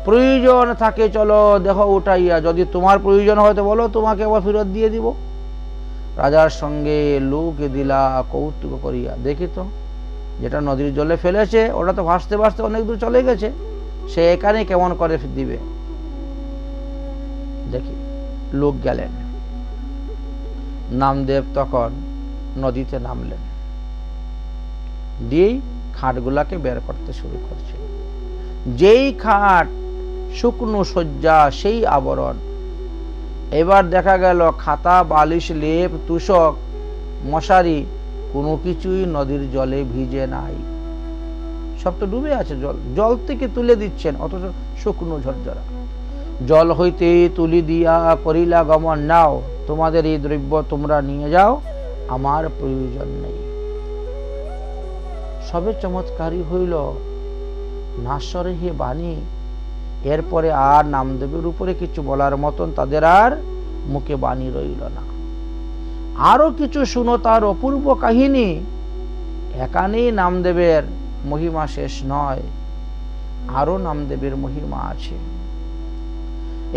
প্রয়োজন থাকে চলো দেহ উঠাইয়া, যদি তোমার প্রয়োজন হয় তো বলো, তোমাকে আবার ফেরত দিয়ে দিব। রাজার সঙ্গে লোক দিলা কৌতুক করিয়া, দেখি তো যেটা নদীর জলে ফেলেছে ওটা তো ভাসতে ভাসতে অনেক দূর চলে গেছে, সে এখানে কেমন করে দিবে। দেখি লোক গেলেন। নামদেব তখন নদীতে নামলেন, দিয়েই খাটগুলাকে বের করতে শুরু করছে। যেই খাট শুকনো শয্যা সেই আবরণ। এবার দেখা গেল খাতা বালিশ লেপ তুষক মশারি কোনো কিছুই নদীর জলে ভিজে নাই, সব তো ডুবে আছে। জল থেকে তুলে দিচ্ছেন, অথচ শুকনো ঝরঝরা। জল হইতে তুলি দিয়া করিলা গমন, নাও তোমাদের এই দ্রব্য তোমরা নিয়ে যাও, আমার প্রয়োজন নেই। সবে চমৎকারী হইল নাশ্বরে হে বাণী। এরপরে আর নামদেবের উপরে কিছু বলার মতন তাদের আর মুখে বাণী রইল না। আরো কিছু শুনো তার অপূর্ব কাহিনী। এখানেই নামদেবের মহিমা শেষ নয়, আরো নামদেবের মহিমা আছে।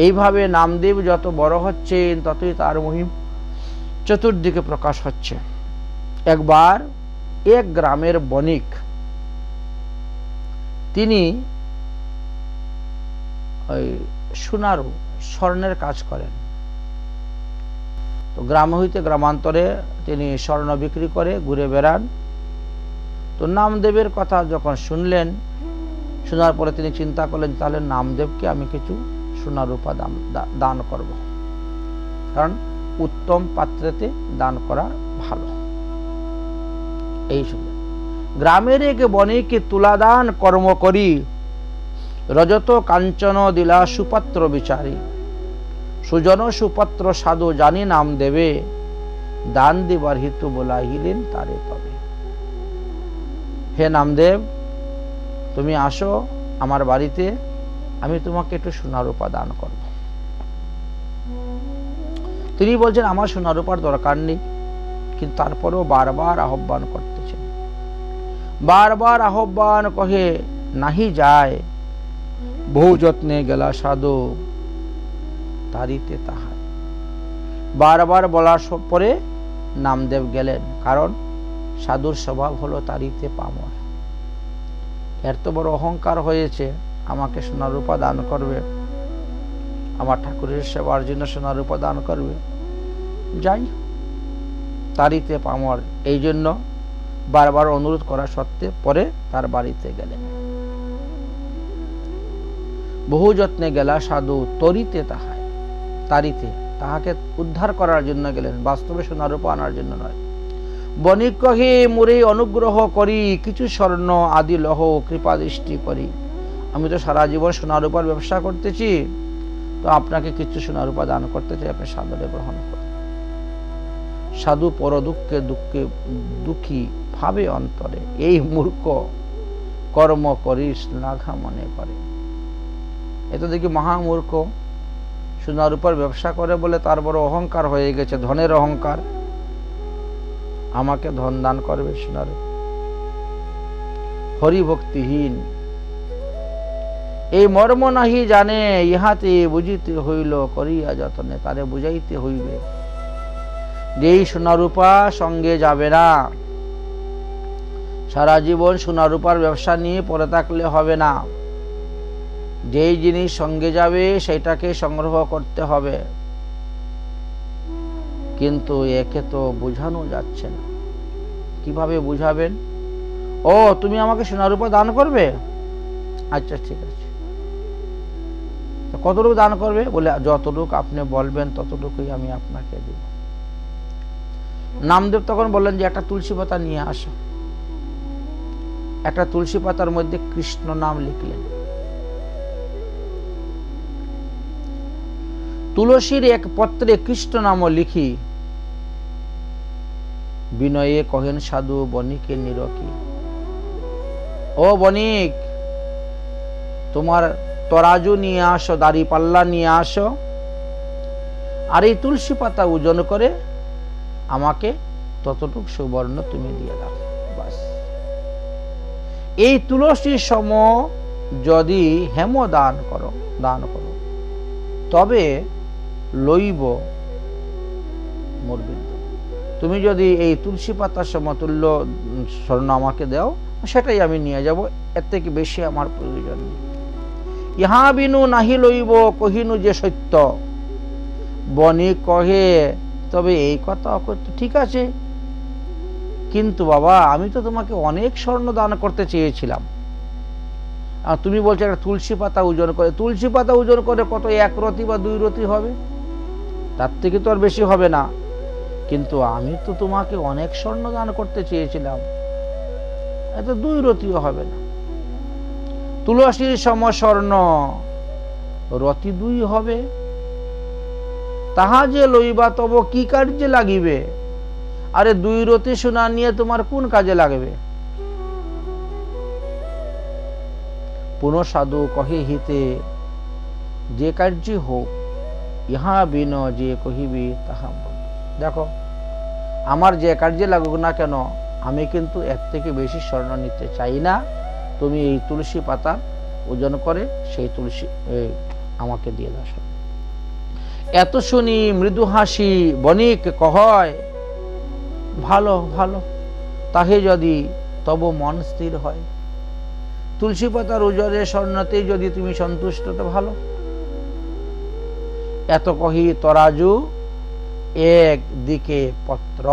এইভাবে নামদেব যত বড় হচ্ছেন ততই তার মহিমা চতুর্দিকে প্রকাশ হচ্ছে। একবার এক গ্রামের বণিক, তিনি ওই সোনারু স্বর্ণের কাজ করেন। তো গ্রাম হইতে গ্রামান্তরে তিনি স্বর্ণ বিক্রি করে ঘুরে বেড়ান। তো নামদেবের কথা যখন শুনলেন, শোনার পরে তিনি চিন্তা করলেন তাহলে নামদেবকে আমি কিছু সোনা রূপা দান করব, কারণ উত্তম পাত্রেতে দান করা ভালো। এই শুনলেন। গ্রামের এক বণিকে তুলাদান কর্ম করি, রজত কাঞ্চন দিলা সুপাত্র বিচারী, সুজন সুপাত্র সাধু জানি নাম দেবে, দান দিবার হিতু বলাহিলেন তারে তবে। হে নামদেব, তুমি আসো আমার বাড়িতে, আমি তোমাকে একটু সোনারূপা দান করব। তিনি বলছেন আমার সোনারূপার দরকার নেই, কিন্তু তারপরেও বারবার আহ্বান করতেছেন। বারবার আহ্বান কহে নাহি যায়, বহু যত্নে গেলা সাধু তারিতে তাহার। বারবার বলার পরে নামদেব গেলেন, কারণ সাধুর স্বভাব হলো তারিতে পামর। এর তো বড় অহংকার হয়েছে, আমাকে সোনারূপা দান করবে, আমার ঠাকুরের সেবার জন্য সোনারূপা দান করবে। যাই, তারিতে পামর। এই জন্য বারবার অনুরোধ করা সত্ত্বে পরে তার বাড়িতে গেলেন। বহু যত্নে গেলা সাধু তরিতে তাহায়, তারিতে তাহাকে উদ্ধার করার জন্য গেলেন, বাস্তবে সোনারূপা আনার জন্য নয়। বণিক কহে মোরে অনুগ্রহ করি, কিছু স্বর্ণ আদি লহ কৃপা দৃষ্টি করি। আমি তো সারা জীবন সোনারূপার ব্যবসা করতেছি, তো আপনাকে কিছু সোনারূপা দান করতে চাই, আপনি সাদরে গ্রহণ করুন। সাধু পর দুঃখে দুঃখে দুঃখী ভাবে অন্তরে, এই মূর্খ কর্ম করিস লাঘা মনে করে। এত দেখি মহামূর্খ, সোনারূপার ব্যবসা করে বলে তার বড় অহংকার হয়ে গেছে, ধনের অহংকার। আমাকে ধন দান করবে সোনার? হরিভক্তিহীন, এই মর্ম নাহি জানে, ইহাতে বুঝিতে হইল করিয়া যতনে। তারে বুঝাইতে হইবে যে এই সোনারূপা সঙ্গে যাবে না, সারা জীবন সোনারূপার ব্যবসা নিয়ে পড়ে থাকলে হবে না। যেই জিনিস সঙ্গে যাবে সেটাকে সংগ্রহ করতে হবে, কিন্তু একে তো বোঝানো যাচ্ছে না। কিভাবে বুঝাবেন? ও তুমি আমাকে সোনারূপা দান করবে, আচ্ছা ঠিক আছে, কতটুকু দান করবে? বলে যতটুকু আপনি বলবেন ততটুকুই আমি আপনাকে দেব। নামদেব তখন বললেন যে একটা তুলসী পাতা নিয়ে আসো। একটা তুলসী পাতার মধ্যে কৃষ্ণ নাম লিখলেন। তুলসীর এক পত্রে কৃষ্ণ নাম লিখি, বিনয়ে কহেন সাধু বণিকে নিরকি। ও বণিক, তোমার তরাজু নিয়ে আসো, দাড়ি পাল্লা নিয়ে আসো, আর এই তুলসী পাতা ওজন করে আমাকে ততটুক সুবর্ণ তুমি দিয়ে দাও। বাস, এই তুলসী সম যদি হেম দান করো তবে লইব মোর বিদ্যা। তুমি যদি এই তুলসী পাতার সমতুল্য স্বর্ণ আমাকে দাও, সেটাই আমি নিয়ে যাব, এর থেকে বেশি আমার প্রয়োজন নেই। ইহা বিনু নাহি লইব কহিনু যে সত্য। বণিক কহে তবে এই কথা ঠিক আছে, কিন্তু বাবা আমি তো তোমাকে অনেক স্বর্ণ দান করতে চেয়েছিলাম, আর তুমি বলছো একটা তুলসী পাতা ওজন করে। তুলসী পাতা ওজন করে কত, 1 রতি বা 2 রতি হবে, তার থেকে তো আর বেশি হবে না। কিন্তু আমি তো তোমাকে অনেক স্বর্ণ দান করতে চেয়েছিলাম, এত 2 রতিও হবে না। তুলসীর সম স্বর্ণ রতি 2 হবে, তাহা যে লইবা তব কি কার্যে লাগিবে? আরে 2 রতি সোনা নিয়ে তোমার কোন কাজে লাগবে? পুনঃ সাধু কহে হিতে যে কার্য হোক, ইহা বিন যে কহিবি তাহা বল। দেখো, আমার যে কার্যে লাগুক না কেন, আমি কিন্তু এর থেকে বেশি স্বর্ণ নিতে চাই না। তুমি এই তুলসী পাতা ওজন করে সেই তুলসী আমাকে দিয়ে দাও। এত শুনি মৃদু হাসি বণিক কহয়, ভালো ভালো, তাহে যদি তব মন স্থির হয়। তুলসী পাতার ওজনে স্বর্ণতেই যদি তুমি সন্তুষ্ট তো ভালো, এত কহি তরাজু এক দিকে পত্র,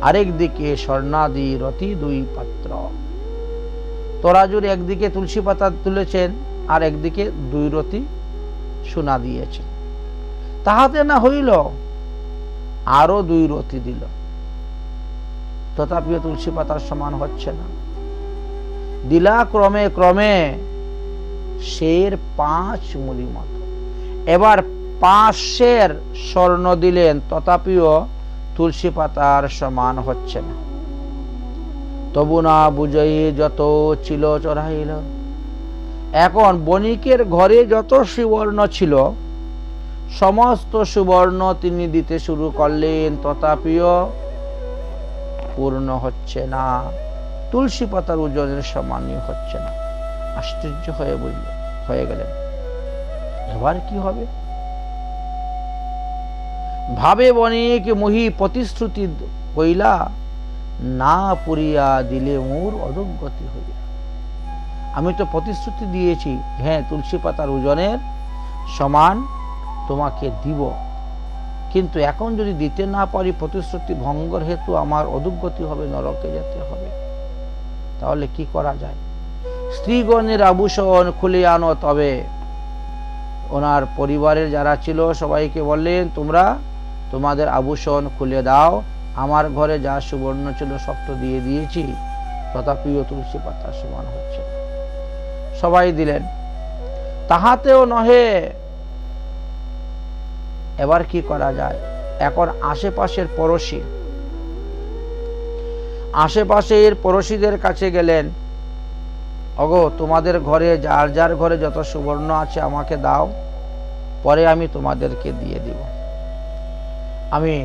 আরেক দিকে স্বর্ণাদি রতি দুই পাত্র। তরাজুর একদিকে তুলসী পাতা তুলেছেন, আর একদিকে দুই রতি সোনা দিয়েছেন। তাহাতে না হইল, আরো দুই রতি দিল, তথাপিও তুলসী পাতার সমান হচ্ছে না। দিলা ক্রমে ক্রমে সের 5 মুলি মতো। এবার 5 সের স্বর্ণ দিলেন, তথাপিও তুলসী পাতার সমান হচ্ছে না। তবু না বুঝাই যত ছিল চড়াইল। এখন বণিকের ঘরে যত সুবর্ণ ছিল, সমস্ত সুবর্ণ তিনি দিতে শুরু করলেন, তথাপিও পূর্ণ হচ্ছে না, তুলসী পাতার ওজনের সমানই হচ্ছে না। আশ্চর্য হয়ে গেলেন, এবার কি হবে? ভাবে বণিক মহি প্রতিশ্রুতি কইলা, না পুরিয়া দিলে মোর অধোগতি হইয়া। আমি তো প্রতিশ্রুতি দিয়েছি, হ্যাঁ তুলসী পাতার ওজনের সমান তোমাকে দিব, কিন্তু এখন যদি দিতে না পারি, প্রতিশ্রুতি ভঙ্গর হেতু আমার অধোগতি হবে, নরকে যেতে হবে। তাহলে কি করা যায়? স্ত্রীগণের আভূষণ খুলে আনো। তবে ওনার পরিবারের যারা ছিল সবাইকে বললেন, তোমরা তোমাদের আভূষণ খুলে দাও, আমার ঘরে যা সুবর্ণ ছিল সব তো দিয়ে দিয়েছি, তথাপিও তুলসী পাতা সমান হচ্ছে। সবাই দিলেন, তাহাতেও নহে। এবার কি করা যায়? এখন আশেপাশের পড়োশীদের কাছে গেলেন, ওগো তোমাদের ঘরে যার যার ঘরে যত সুবর্ণ আছে আমাকে দাও, পরে আমি তোমাদেরকে দিয়ে দিব। আমি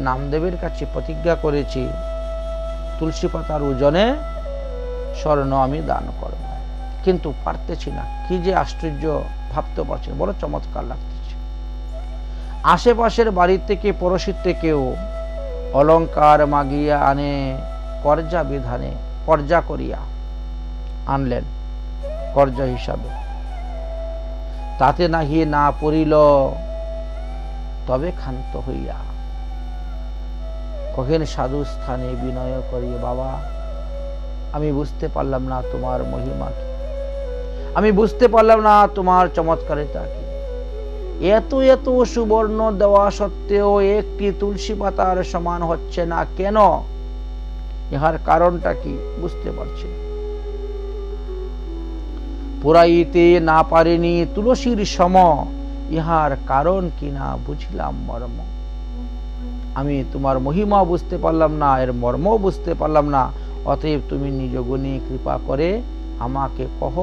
নামদেবের কাছে প্রতিজ্ঞা করেছি, তুলসী পাতার ওজনে স্বর্ণ আমি দান করব, কিন্তু পারতেছি না। কি যে আশ্চর্য, ভাবতে পারছি, বড় চমৎকার লাগতেছে। আশেপাশের বাড়ির থেকে পড়োশীর থেকেও অলঙ্কার মাগিয়া আনে, কর্জা বিধানে কর্জা করিয়া আনলেন কর্জা হিসাবে। তাতে নাহি না পড়িল, তবে ক্ষান্ত হইয়া কহেন সাধু স্থানে বিনয় করিয়া, বাবা আমি বুঝতে পারলাম না তোমার মহিমা কি, আমি বুঝতে পারলাম না তোমার চমৎকারিতা কি। এত এত সুবর্ণ দেওয়া সত্ত্বেও একটি তুলসী পাতার সমান হচ্ছে না কেন? ইহার কারণটা কি বুঝতে পারছি না। পুরাইতে না পারেনি তুলসীর সম, ইহার কারণ কি না বুঝিলাম মর্ম। আমি তোমার মহিমা বুঝতে পারলাম না, এর মর্ম বুঝতে পারলাম না। অতএব তুমি নিজ গুণে কৃপা করে আমাকে কহ,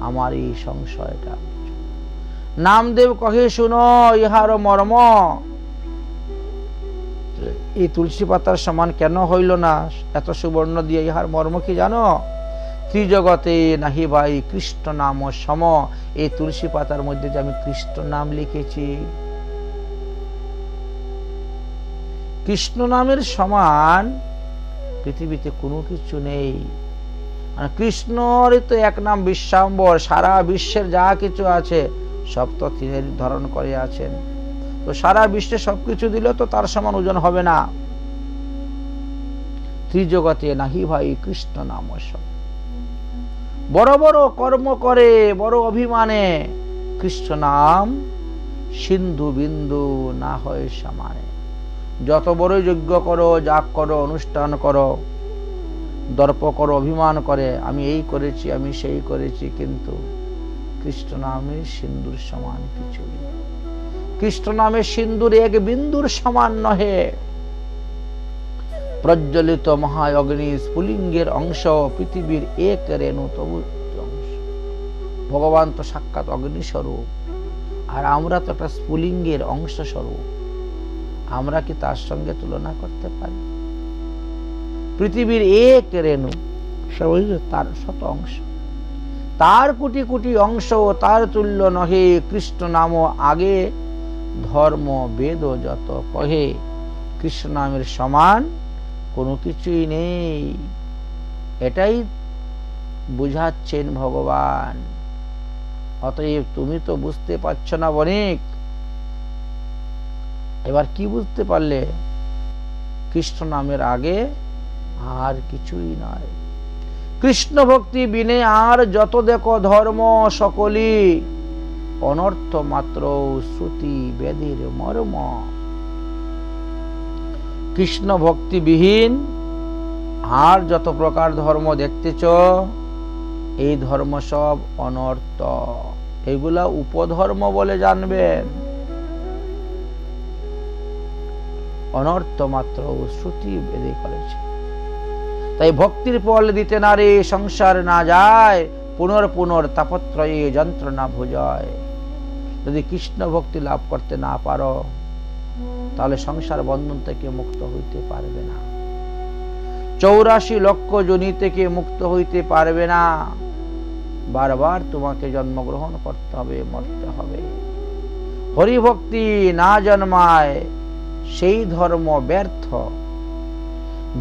আমার এই সংশয়টা। নামদেব কহে, শুনো ইহার মর্ম। এই তুলসী পাতার সমান কেন হইল না এত সুবর্ণ দিয়ে? ইহার মর্ম কি জানো? ত্রিজগতে নাহি ভাই কৃষ্ণ নাম সম। এই তুলসী পাতার মধ্যে যে আমি কৃষ্ণ নাম লিখেছি, কৃষ্ণ নামের সমান পৃথিবীতে কোনো কিছু নেই। কৃষ্ণর তো এক নাম বিশ্বাম্বর, সারা বিশ্বের যা কিছু আছে সব তো তিনি ধারণ করে আছেন। তো সারা বিশ্বে সবকিছু দিলে তো তার সমান ওজন হবে না। ত্রিজগতে নাহি ভাই কৃষ্ণ নাম সম। বড় বড় কর্ম করে, বড় অভিমানে কৃষ্ণ নাম সিন্ধু বিন্দু না হয় সমানে। যত বড়ই যজ্ঞ করো, যাগ করো, অনুষ্ঠান করো, দর্প করো, অভিমান করে আমি এই করেছি, আমি সেই করেছি, কিন্তু কৃষ্ণ নামের সিন্ধুর সমান কিছু নেই। কৃষ্ণ নামের সিন্ধুর এক বিন্দুর সমান নহে। প্রজ্বলিত মহা অগ্নি স্ফুলিঙ্গের অংশ, পৃথিবীর এক রেণু তবু অংশ। ভগবান তো সাক্ষাৎ অগ্নি স্বরূপ, আর আমরা তো একটা স্ফুলিঙ্গের অংশ স্বরূপ। আমরা কি তার সঙ্গে তুলনা করতে পারি? পৃথিবীর এক রেণু, তার শত অংশ, তার কোটি কোটি অংশ, তার তুল্য নহে। কৃষ্ণ নাম আগে ধর্ম বেদ যত কহে, কৃষ্ণ নামের সমান কোনো কিছুই নেই। এটাই বুঝাচ্ছেন ভগবান। অতএব তুমি তো বুঝতে পারছ না বণিক, এবার কি বুঝতে পারলে? কৃষ্ণ নামের আগে আর কিছুই নয়। কৃষ্ণ ভক্তি বিনে আর যত দেখো ধর্ম সকলই অনর্থ মাত্র, শ্রুতি বেদের মর্ম। কৃষ্ণ ভক্তি বিহীন আর যত প্রকার ধর্ম দেখতেছ, এই ধর্ম সব অনর্থ। এগুলা উপধর্ম বলে জানবেন, অনর্থ মাত্র, শ্রুতি বেদে করেছে। তাই ভক্তির ফল দিতে নারে সংসার না যায়, পুনর তাপত্রয়ে যন্ত্রণা ভোজয়। যদি কৃষ্ণ ভক্তি লাভ করতে না পারো, তাহলে সংসার বন্ধন থেকে মুক্ত হইতে পারবে না, 84 লক্ষ যোনি থেকে মুক্ত হইতে পারবে না। বারবার তোমাকে জন্মগ্রহণ করতে হবে, মরতে হবে। হরিভক্তি না জন্মায় সেই ধর্ম ব্যর্থ।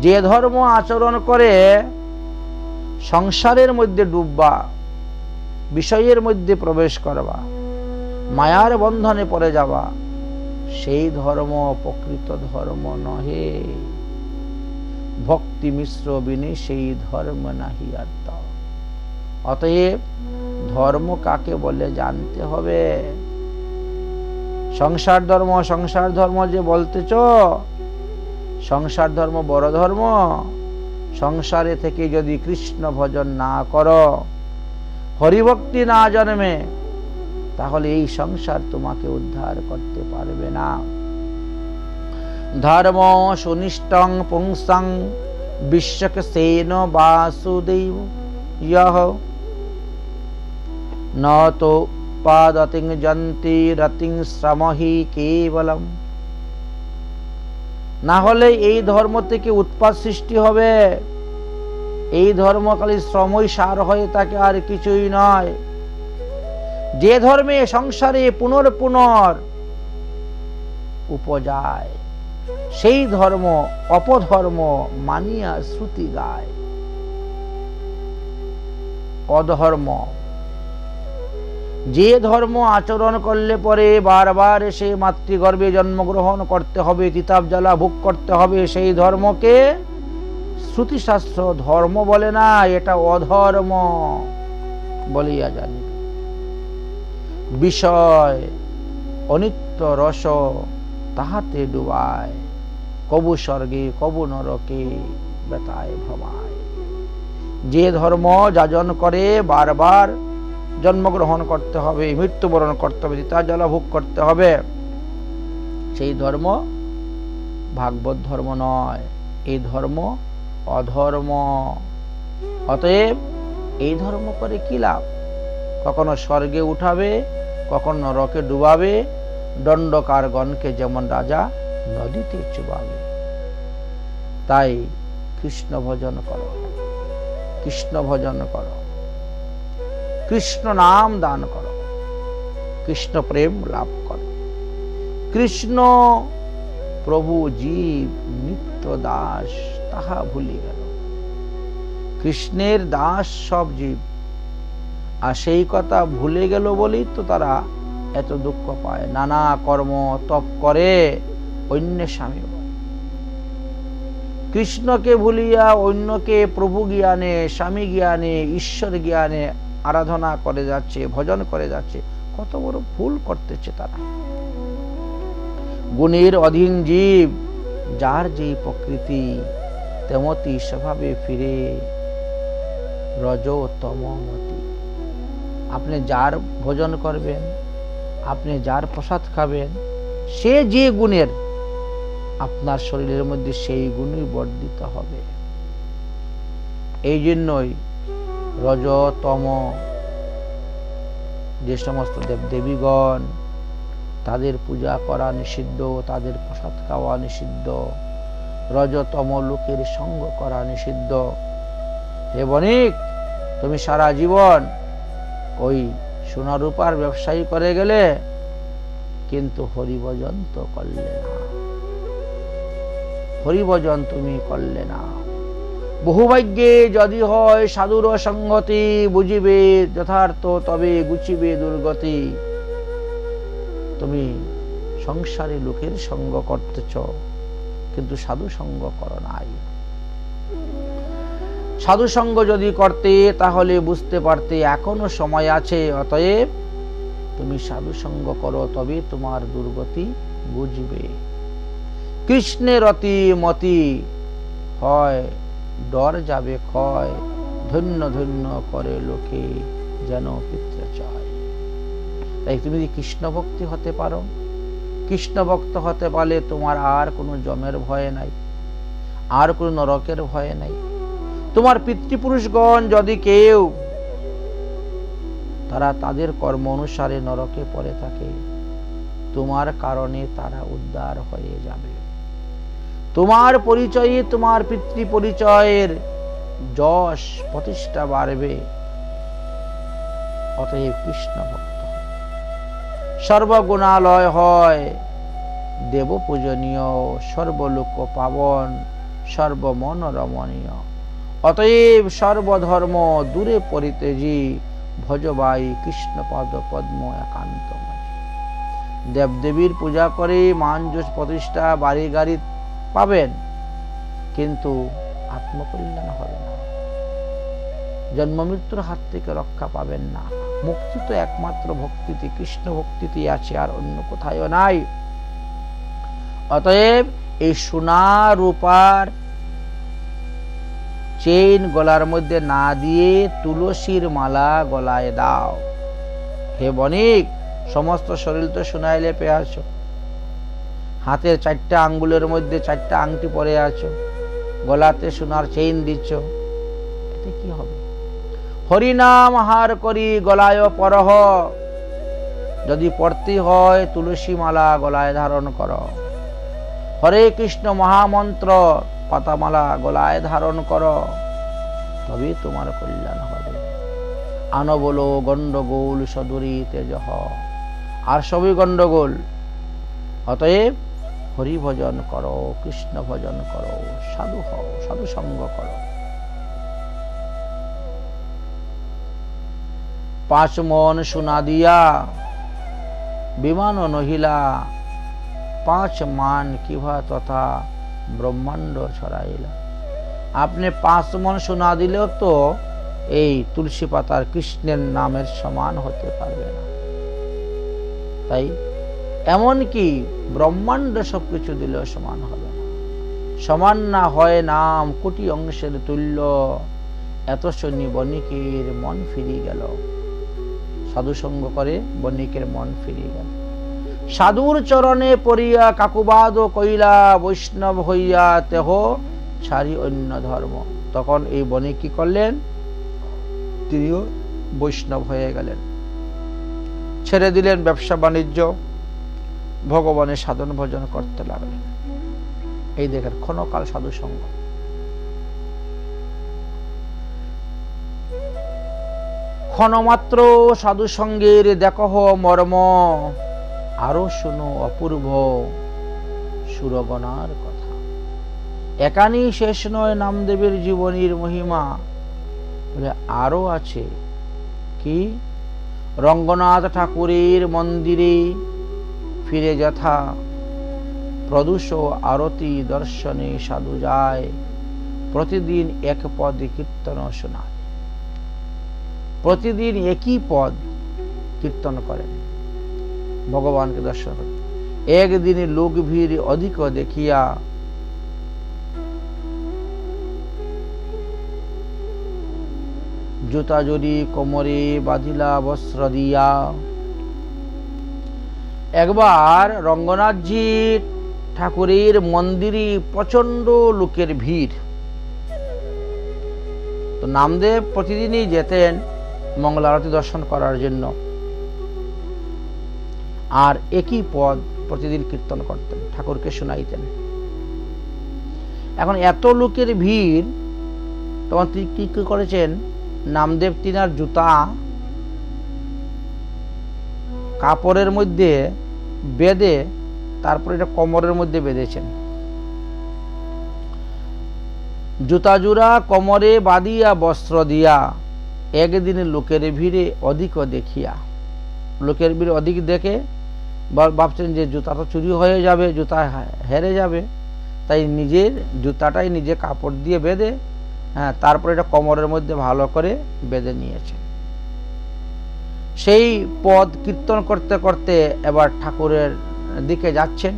যে ধর্ম আচরণ করে সংসারের মধ্যে ডুববা, বিষয়ের মধ্যে প্রবেশ করবা, মায়ার বন্ধনে পড়ে যাবা, সেই ধর্ম প্রকৃত ধর্ম নহে। ভক্তি মিশ্র বিনে সেই ধর্ম নাহি অর্থ। অতএব ধর্ম কাকে বলে জানতে হবে। সংসার ধর্ম যে বলতেছ, সংসার ধর্ম বড় ধর্ম। সংসারে থেকে যদি কৃষ্ণ ভজন না করো, হরিভক্তি না জন্মে, তাহলে এই সংসার তোমাকে উদ্ধার করতে পারবে না। ধর্ম সুনিষ্টং পুংসং বিশ্বক সেন বাসুদেব ইয়হ ন তো পাদতিং জন্তি রতিং শ্রমহি কেবলম। না হলে এই ধর্ম থেকে উৎপাত সৃষ্টি হবে। এই ধর্ম খালি শ্রমই সার হয়ে থাকে, আর কিছুই নয়। যে ধর্মে সংসারে পুনর উপজায়, সেই ধর্ম অপধর্ম মানিয়া শ্রুতি গায়। অধর্ম, যে ধর্ম আচরণ করলে পরে বারবার এসে মাতৃগর্ভে জন্মগ্রহণ করতে হবে, তিতাব জ্বালা ভোগ করতে হবে, সেই ধর্মকে শ্রুতিশাস্ত্র ধর্ম বলে না, এটা অধর্ম বলিয়া জানি। বিষয় অনিত্য রস তাহাতে ডুবায়, কবু স্বর্গে কবু নরকে বেতায় ভবায়। যে ধর্ম যাজন করে বারবার জন্মগ্রহণ করতে হবে, মৃত্যুবরণ করতে হবে, তিতা জ্বালা ভোগ করতে হবে, সেই ধর্ম ভাগবত ধর্ম নয়, এই ধর্ম অধর্ম। অতএব এই ধর্ম করে কি লাভ? কখনো স্বর্গে উঠাবে, কখনো নরকে ডুবাবে, দণ্ডকারগণকে যেমন রাজা নদীতে চুবাবে। তাই কৃষ্ণ ভজন করো, কৃষ্ণ ভজন করো, কৃষ্ণ নাম দান করো, কৃষ্ণ প্রেম লাভ করো। কৃষ্ণ প্রভু জীব নিত্য দাস, তাহা ভুলি গেল। কৃষ্ণের দাস সব জীব, আর সেই কথা ভুলে গেল বলেই তো তারা এত দুঃখ পায়। নানা কর্ম তপ করে অন্য স্বামী বলে। কৃষ্ণকে ভুলিয়া অন্যকে প্রভু জ্ঞানে, স্বামী জ্ঞানে, ঈশ্বর জ্ঞানে আরাধনা করে যাচ্ছে, ভজন করে যাচ্ছে। কত বড় ভুল করতেছে তারা। গুণের অধীন জীব, যার যে প্রকৃতি তেমতি স্বভাবে ফিরে রজতমমতি। আপনি যার ভজন করবেন, আপনি যার প্রসাদ খাবেন, সে যে গুণের, আপনার শরীরের মধ্যে সেই গুণই বর্ধিত হবে। এই জন্যই রজতম যে সমস্ত দেবদেবীগণ, তাদের পূজা করা নিষিদ্ধ, তাদের প্রসাদ খাওয়া নিষিদ্ধ, রজতম লোকের সঙ্গ করা নিষিদ্ধ। হে বণিক, তুমি সারা জীবন ওই সোনা রূপার ব্যবসায়ী করে গেলে, কিন্তু হরিভজন তো করলে না, হরিভজন তুমি করলে না। বহুভাগ্যে যদি হয় সাধুর সঙ্গতি, বুঝিবে যথার্থ তবে গুছিবে দুর্গতি। তুমি সংসারে লোকের সঙ্গ করতেছ, কিন্তু সাধু সঙ্গ করো নাই। সাধু সঙ্গ যদি করতে তাহলে বুঝতে পারতে এখনো সময় আছে। অতএব তুমি সাধু সঙ্গ করো, তবে তোমার দুর্গতি বুঝবে। কৃষ্ণের অতি মতি হয়, ডর যাবে ক্ষয়, ধন্য ধন্য করে লোকে যেন পিতৃ চায়। তাই তুমি যদি কৃষ্ণ ভক্তি হতে পারো, কৃষ্ণ ভক্ত হতে পারলে তোমার আর কোনো জমের ভয় নাই, আর কোনো নরকের ভয় নাই। তোমার পিতৃপুরুষগণ যদি কেউ তারা তাদের কর্ম অনুসারে নরকে পড়ে থাকে, তোমার কারণে তারা উদ্ধার হয়ে যাবে। তোমার পরিচয়ে তোমার পিতৃ পরিচয়ের যশ প্রতিষ্ঠা বাড়বে। অতএব কৃষ্ণ ভক্ত সর্বগুণালয় হয়, দেব পূজনীয়, সর্বলোক পাবন, সর্বমন রমণীয়। অতএব সর্বধর্ম দূরে পরিতেজি, ভজবাই কৃষ্ণ পদ পদ্ম একান্ত মাঝে। দেবদেবীর পূজা করে মান যশ প্রতিষ্ঠা বাড়ি গাড়ি পাবেন, কিন্তু আত্মকল্যাণ হবে না, জন্ম মৃত্যুর হাত থেকে রক্ষা পাবেন না। মুক্তি তো একমাত্র ভক্তিতে, কৃষ্ণ ভক্তিতে আছে, আর অন্য কোথাও নাই। অতএব এই সোনা রূপার চেইন গলার মধ্যে না দিয়ে তুলসীর মালা গলায় দাও। হে বণিক, সমস্ত শরীর তো সোনায় লেপে আছো, হাতের 4টা আঙ্গুলের মধ্যে 4টা আংটি পরে আছো, গলাতে সোনার চেইন দিচ্ছ, এতে কি হবে? হরিনাম হার করি গলায় পরহ, যদি পড়তে হয় তুলসী মালা গলায় ধারণ করো। হরে কৃষ্ণ মহামন্ত্র পাতামালা গলায় ধারণ করো, তবে তোমার কল্যাণ হবে। আনো বলো গন্ডগোল সদুরি তেজহ, আর সবই গন্ডগোল। অতএব হরি ভজন করো, কৃষ্ণ ভজন করো, সাধু হও, সাধু সঙ্গ করো। 5 মন সোনা দিয়া বিমান নহিলা, 5 মান কিভা তথা ব্রহ্মাণ্ড ছড়াইলা। আপনি 5 মন সোনা দিলেও তো এই তুলসী পাতার কৃষ্ণের নামের সমান হতে পারবে না। তাই এমনকি ব্রহ্মাণ্ড সবকিছু দিলেও সমান হবে না। সমান না হয় নাম কোটি অংশের তুল্য, এত শুনি বণিকের মন ফিরে গেল। সাধু সঙ্গ করে বণিকের মন ফিরে গেল। সাধুর চরণে পড়িয়া কাকুবাদ কইলা, বৈষ্ণব হইয়া তেহ ছাড়ি অন্য ধর্ম। তখন এই বণিক কি করলেন? তিনিও বৈষ্ণব হয়ে গেলেন, ছেড়ে দিলেন ব্যবসা বাণিজ্য, ভগবানের সাধন ভজন করতে লাগলেন। এই দেখেন ক্ষণকাল সাধু সঙ্গ। ক্ষণমাত্র সাধু সঙ্গের দেখহ মর্ম, আরো শুনো অপূর্ব সুরগণার কথা। একানি শেষ নয় নামদেবের জীবনীর মহিমা, বলে আরো আছে। কি? রঙ্গনাথ ঠাকুরের মন্দিরে ফিরে যথা প্রদূষ আরতি দর্শনে সাধু যায়, প্রতিদিন 1 পদ কীর্তন শোনায়। প্রতিদিন একই পদ কীর্তন করেন, ভগবানকে দর্শন করেন। একদিনে লোক ভিড় অধিক দেখিয়া জুতা জড়ি কোমরে বাঁধিলা বস্ত্র দিয়া। একবার রঙ্গনাথজি ঠাকুরের মন্দিরে প্রচন্ড লোকের ভিড়। তো নামদেব প্রতিদিনই যেতেন মঙ্গল আরতি দর্শন করার জন্য, আর একই পদ প্রতিদিন কীর্তন করতেন, ঠাকুরকে শোনাইতেন। এখন এত লোকের ভিড়, তখন তিনি কি করেছেন? নামদেব তিনার জুতা কাপড়ের মধ্যে বেঁধে তারপর এটা কোমরের মধ্যে বেঁধেছেন। জুতা জোড়া কোমরে বাঁধিয়া বস্ত্র দিয়া, একদিনে লোকের ভিড়ে অধিক দেখিয়া, লোকের ভিড় অধিক দেখে ভাবছেন যে জুতা তো চুরি হয়ে যাবে, জুতা হেরে যাবে, তাই নিজের জুতাটাই নিজে কাপড় দিয়ে বেঁধে, হ্যাঁ, তারপরে এটা কোমরের মধ্যে ভালো করে বেঁধে নিয়েছে। সেই পদ কীর্তন করতে করতে এবার ঠাকুরের দিকে যাচ্ছেন।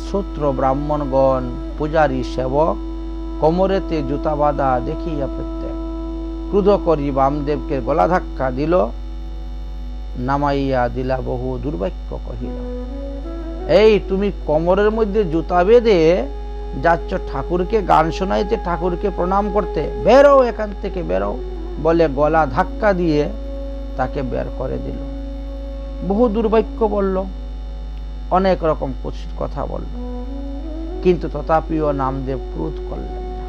শূদ্র ব্রাহ্মণগণ, পূজারী সেবক কোমরেতে জুতা বাঁধা দেখিয়া প্রত্যেক ক্রুধ করি বামদেবকে গলা ধাক্কা দিল, নামাইয়া দিলা বহু দুর্বাক্য কহিল। এই তুমি কোমরের মধ্যে জুতা বেঁধে যাচ্ছ ঠাকুরকে গান শোনাইতে, ঠাকুরকে প্রণাম করতে, বেরো এখান থেকে বেরো বলে গলা ধাক্কা দিয়ে তাকে বের করে দিল। বহু দুর্বাক্য বলল, অনেক রকম কুৎসিত কথা বলল, কিন্তু তথাপিও নামদেব ক্রোধ করলেন না।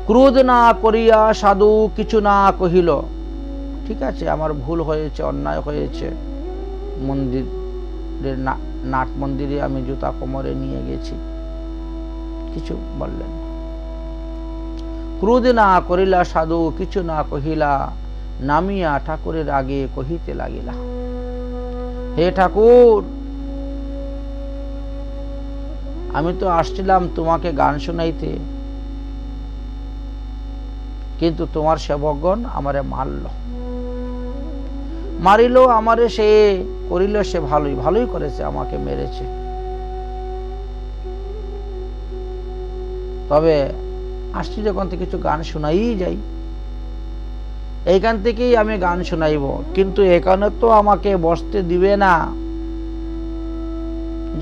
ক্রোধ না করিয়া সাধু কিছু না কহিল, ঠিক আছে, আমার ভুল হয়েছে, অন্যায় হয়েছে, মন্দিরের নাট মন্দিরে আমি জুতা কোমরে নিয়ে গেছি, কিছু বললেন না। ক্রোধ না করিলা সাধু কিছু না কহিলা, নামিয়া ঠাকুরের আগে কহিতে লাগিলা, হে ঠাকুর, আমি তো আসছিলাম তোমাকে গান শোনাইতে, কিন্তু তোমার সেবকগণ আমারে মারিল, আমারে সে করিল, সে ভালোই করেছে, আমাকে মেরেছে। তবে আসছি যখন থেকে কিছু গান শোনাই যাই, এইখান থেকেই আমি গান শোনাইব, কিন্তু এখানে তো আমাকে বসতে দিবে না।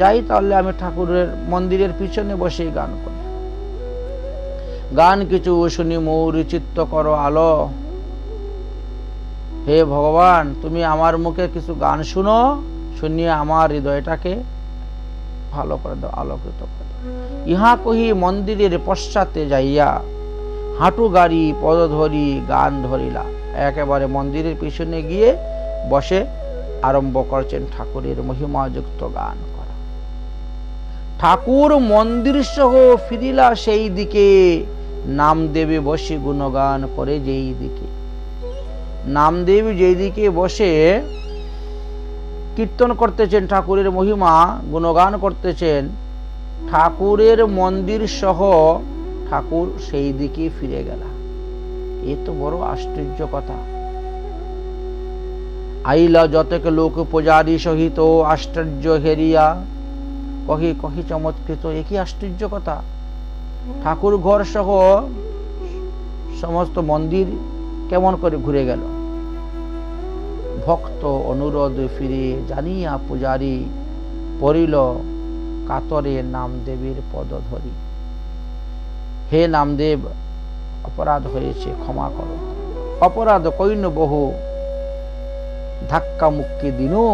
যাই তাহলে আমি ঠাকুরের মন্দিরের পিছনে বসেই গান করি। গান কিছু শুনি মৌর চিত্ত করো আলো, হে ভগবান, তুমি আমার মুখে কিছু গান শুনো, শুনিয়ে আমার হৃদয়টাকে ভালো করে দাও, আলোকিত করে দাও। ইহা কহি মন্দিরের পশ্চাতে যাইয়া হাঁটু গাড়ি পদ ধরি গান ধরিলা, একেবারে মন্দিরের পিছনে গিয়ে বসে আরম্ভ করছেন ঠাকুরের মহিমাযুক্ত গান করা। ঠাকুর মন্দির সহ ফিরিলা সেই দিকে, নামদেবে বসে গুণগান করে যেই দিকে। নামদেব যেই দিকে বসে কীর্তন করতেছেন, ঠাকুরের মহিমা গুণগান করতেছেন, ঠাকুরের মন্দির সহ ঠাকুর সেই দিকে ফিরে গেল। এ তো বড় আশ্চর্য কথা। আইলা যতক লোক পূজারী সহিত আশ্চর্য হেরিয়া, কহি চমৎকৃত, এ কি আশ্চর্য কথা। ঠাকুর ঘর সহ সমস্ত মন্দির কেমন করে ঘুরে গেল। ভক্ত অনুরোধ ফিরে জানিয়া পূজারী পড়িল কাতরে নামদেবের পদ ধরি, হে নামদেব, অপরাধ হয়েছে, ক্ষমা করো। অপরাধ কইন বহু, ধাক্কা মুক্কি দিনু,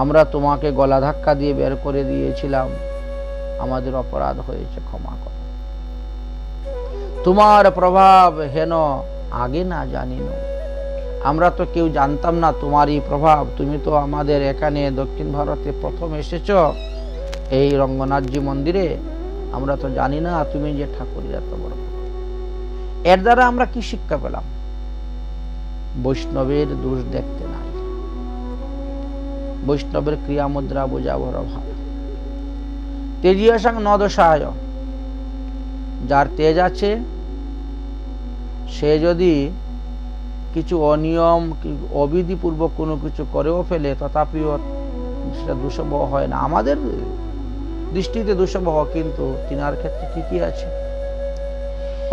আমরা তোমাকে গলা ধাক্কা দিয়ে বের করে দিয়েছিলাম, আমাদের অপরাধ হয়েছে, ক্ষমা করো। তোমার প্রভাব হেন আগে না জানিনু, আমরা তো কেউ জানতাম না তোমারই প্রভাব, তুমি তো আমাদের এখানে দক্ষিণ ভারতে প্রথম এসেছ এই রঙ্গনাথজি মন্দিরে, আমরা তো জানি না তুমি যে ঠাকুরের এত বড়। এর দ্বারা আমরা কি শিক্ষা পেলাম? বৈষ্ণবের দোষ দেখতে নাই, বৈষ্ণবের ক্রিয়া মুদ্রা বোঝা বড় ভালো। তেজিয়াসাং ন দোষায়, যার তেজ আছে সে যদি কিছু অনিয়ম অবিধিপূর্বক কোনো কিছু করেও ফেলে, তথাপিও সেটা দোষবহ হয় না। আমাদের দৃষ্টিতে দোষবহ, কিন্তু তিনার ক্ষেত্রে ঠিকই আছে।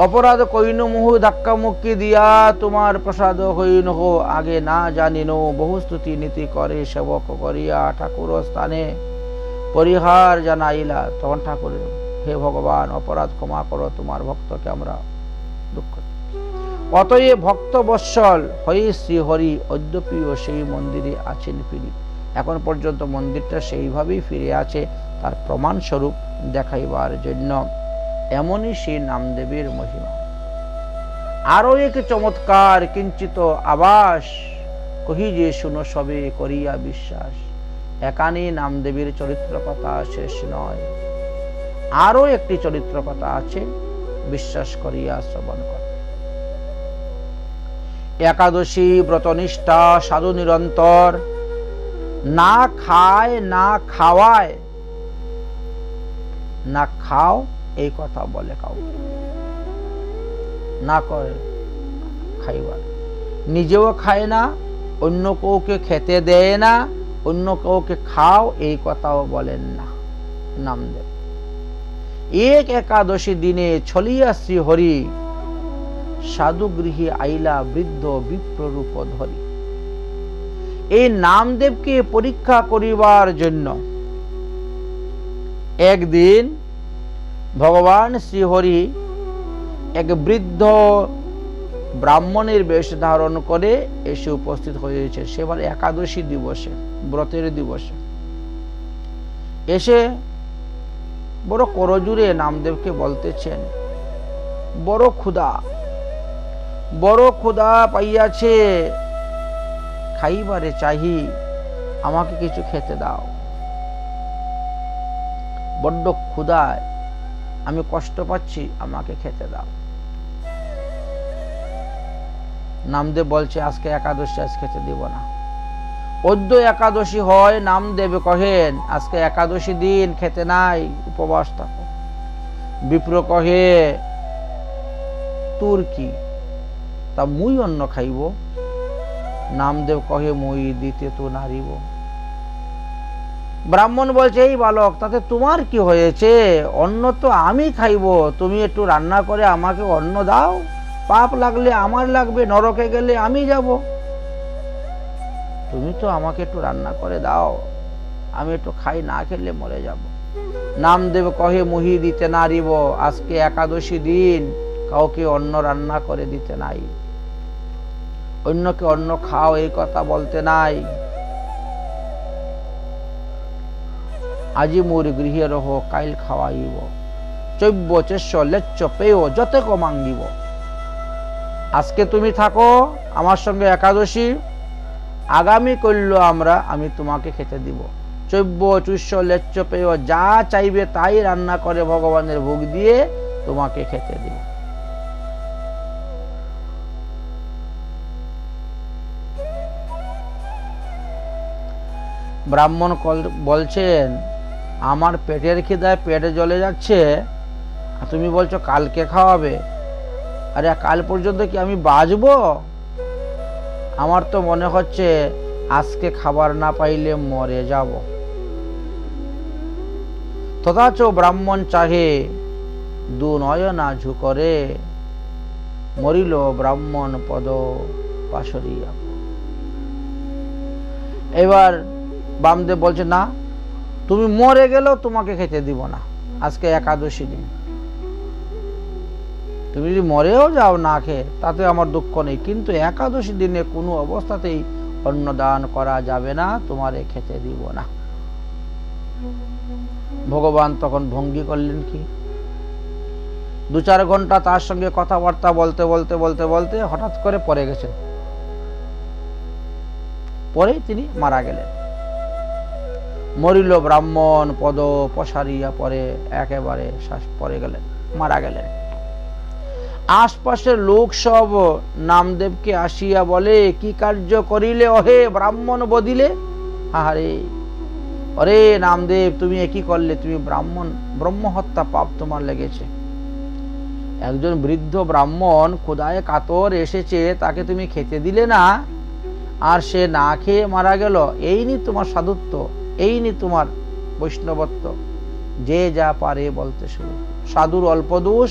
অপরাধ কইন মুহু, ধাক্কা মুক্কি দিয়া তোমার প্রসাদ হইন হো, আগে না জানিন বহু স্তুতি নীতি করে সেবক করিয়া ঠাকুর স্থানে পরিহার জানাইলা। তখন ঠাকুর, হে ভগবান, অপরাধ ক্ষমা করো, তোমার ভক্তকে আমরা দুঃখ। অতএব ভক্ত বৎসল হয়ে শ্রীহরি অদ্যপিও সেই মন্দিরে আছেন ফিরি। এখন পর্যন্ত মন্দিরটা সেইভাবেই ফিরে আছে, তার প্রমাণ স্বরূপ দেখাইবার জন্য। এমনই সেই নামদেবের মহিমা। আরো এক চমৎকার কিঞ্চিত আবাস কহি যে শুনো সবে করিয়া বিশ্বাস। এখানে নামদেবের চরিত্র কথা শেষ নয়, আরো একটি চরিত্র কথা আছে, বিশ্বাস করিয়া শ্রবণ কর। একাদশী ব্রতনিষ্ঠা সাধু নিরন্তর না খায়, না খাওয়ায়, না খাও এই কথা বলে কাউকে, না করে খাইবার, নিজেও খায় না, অন্য কাউকে খেতে দেয় না, অন্য কাউকে খাও এই কথাও বলেন না নামদেব। এক একাদশী দিনে ছলিয়া শ্রীহরি, সাধু গৃহে আইলা বৃদ্ধ বিপ্ররূপ ধরি। এই নামদেবকে পরীক্ষা করিবার জন্য একদিন ভগবান শ্রীহরি এক বৃদ্ধ ব্রাহ্মণের বেশ ধারণ করে এসে উপস্থিত হয়েছে সেবার একাদশী দিবসে, ব্রতের দিবসে। এসে বড় করজুড়ে নামদেবকে বলতেছেন, বড় ক্ষুধা পাইয়াছে, খাইবারে চাহি, আমাকে কিছু খেতে দাও, বড্ড ক্ষুধায় আমি কষ্ট পাচ্ছি, আমাকে খেতে দাও। নামদেব বলছে আজকে একাদশী, আজ খেতে দিব না। অদ্য একাদশী হয়, নামদেব কহেন আজকে একাদশী দিন, খেতে নাই, উপবাস থাকো। বিপ্র কহে তোর কি, তা মুই অন্ন খাইব। নামদেব কহে মুই দিতে তো নারিব। ব্রাহ্মণ বলছে এই বালক, তাতে তোমার কি হয়েছে, অন্ন তো আমি খাইব, তুমি একটু রান্না করে আমাকে অন্ন দাও, পাপ লাগলে আমার লাগবে, নরকে গেলে আমি যাব, তুমি তো আমাকে একটু রান্না করে দাও, আমি একটু খাই, না খেলে মরে যাব। নামদেব কহে মুহি দিতে নারিব, আজকে একাদশী দিন, কাউকে অন্ন রান্না করে দিতে নাই, অন্যকে অন্ন খাও এই কথা বলতে নাই। আজি মোর গৃহে রহ, কাইল খাওয়াইব, চৈব্য চেষ্য লেচ্ছ পেয় যতে মাঙ্গিব। আজকে তুমি থাকো আমার সঙ্গে একাদশী, আগামী করল আমি তোমাকে খেতে দিব। চৈব্য চুষ্য লেচ্ছ পেয় যা চাইবে তাই রান্না করে ভগবানের ভোগ দিয়ে তোমাকে খেতে দিব। ব্রাহ্মণ বলছেন আমার পেটের খিদায় পেটে জ্বলে যাচ্ছে, তুমি বলছো কালকে খাওয়াবে, আরে কাল পর্যন্ত কি আমি বাঁচবো? আমার তো মনে হচ্ছে আজকে খাবার না পাইলে মরে যাব। তথাচ ব্রাহ্মণ চাহে দু নয়না ঝুকরে, মরিল ব্রাহ্মণ পদ পাশরিয়া। এবার বামদেব বলছে না, তুমি মরে গেলেও তোমাকে খেতে দিব না, আজকে একাদশী দিন, তুমি যদি মরেও যাও না খেয়ে তাতে আমার দুঃখ নেই, কিন্তু একাদশী দিনে কোনো অবস্থাতেই অন্নদান করা যাবে না, তোমারে খেতে দিব না। ভগবান তখন ভঙ্গি করলেন কি, 2-4 ঘন্টা তার সঙ্গে কথাবার্তা বলতে বলতে বলতে বলতে হঠাৎ করে পড়ে গেছেন, পরেই তিনি মারা গেলেন। মরিল ব্রাহ্মণ পদ পসারিয়া, পরে একেবারে শ্বাস পড়ে গেলেন, মারা গেলেন। আশপাশের লোক সব নামদেবকে আসিয়া বলে, কি কার্য করিলে ওহে ব্রাহ্মণ বদিলে? আহারে, অরে নামদেব তুমি একই করলে, তুমি ব্রহ্মহত্যা পাপ তোমার লেগেছে। একজন বৃদ্ধ ব্রাহ্মণ ক্ষুধায় কাতর এসেছে, তাকে তুমি খেতে দিলে না, আর সে না খেয়ে মারা গেল। এই নি তোমার সাধুত্ব, এই নি তোমার বৈষ্ণবত্ব। যে যা পারে বলতে শুরু, সাধুর অল্প দোষ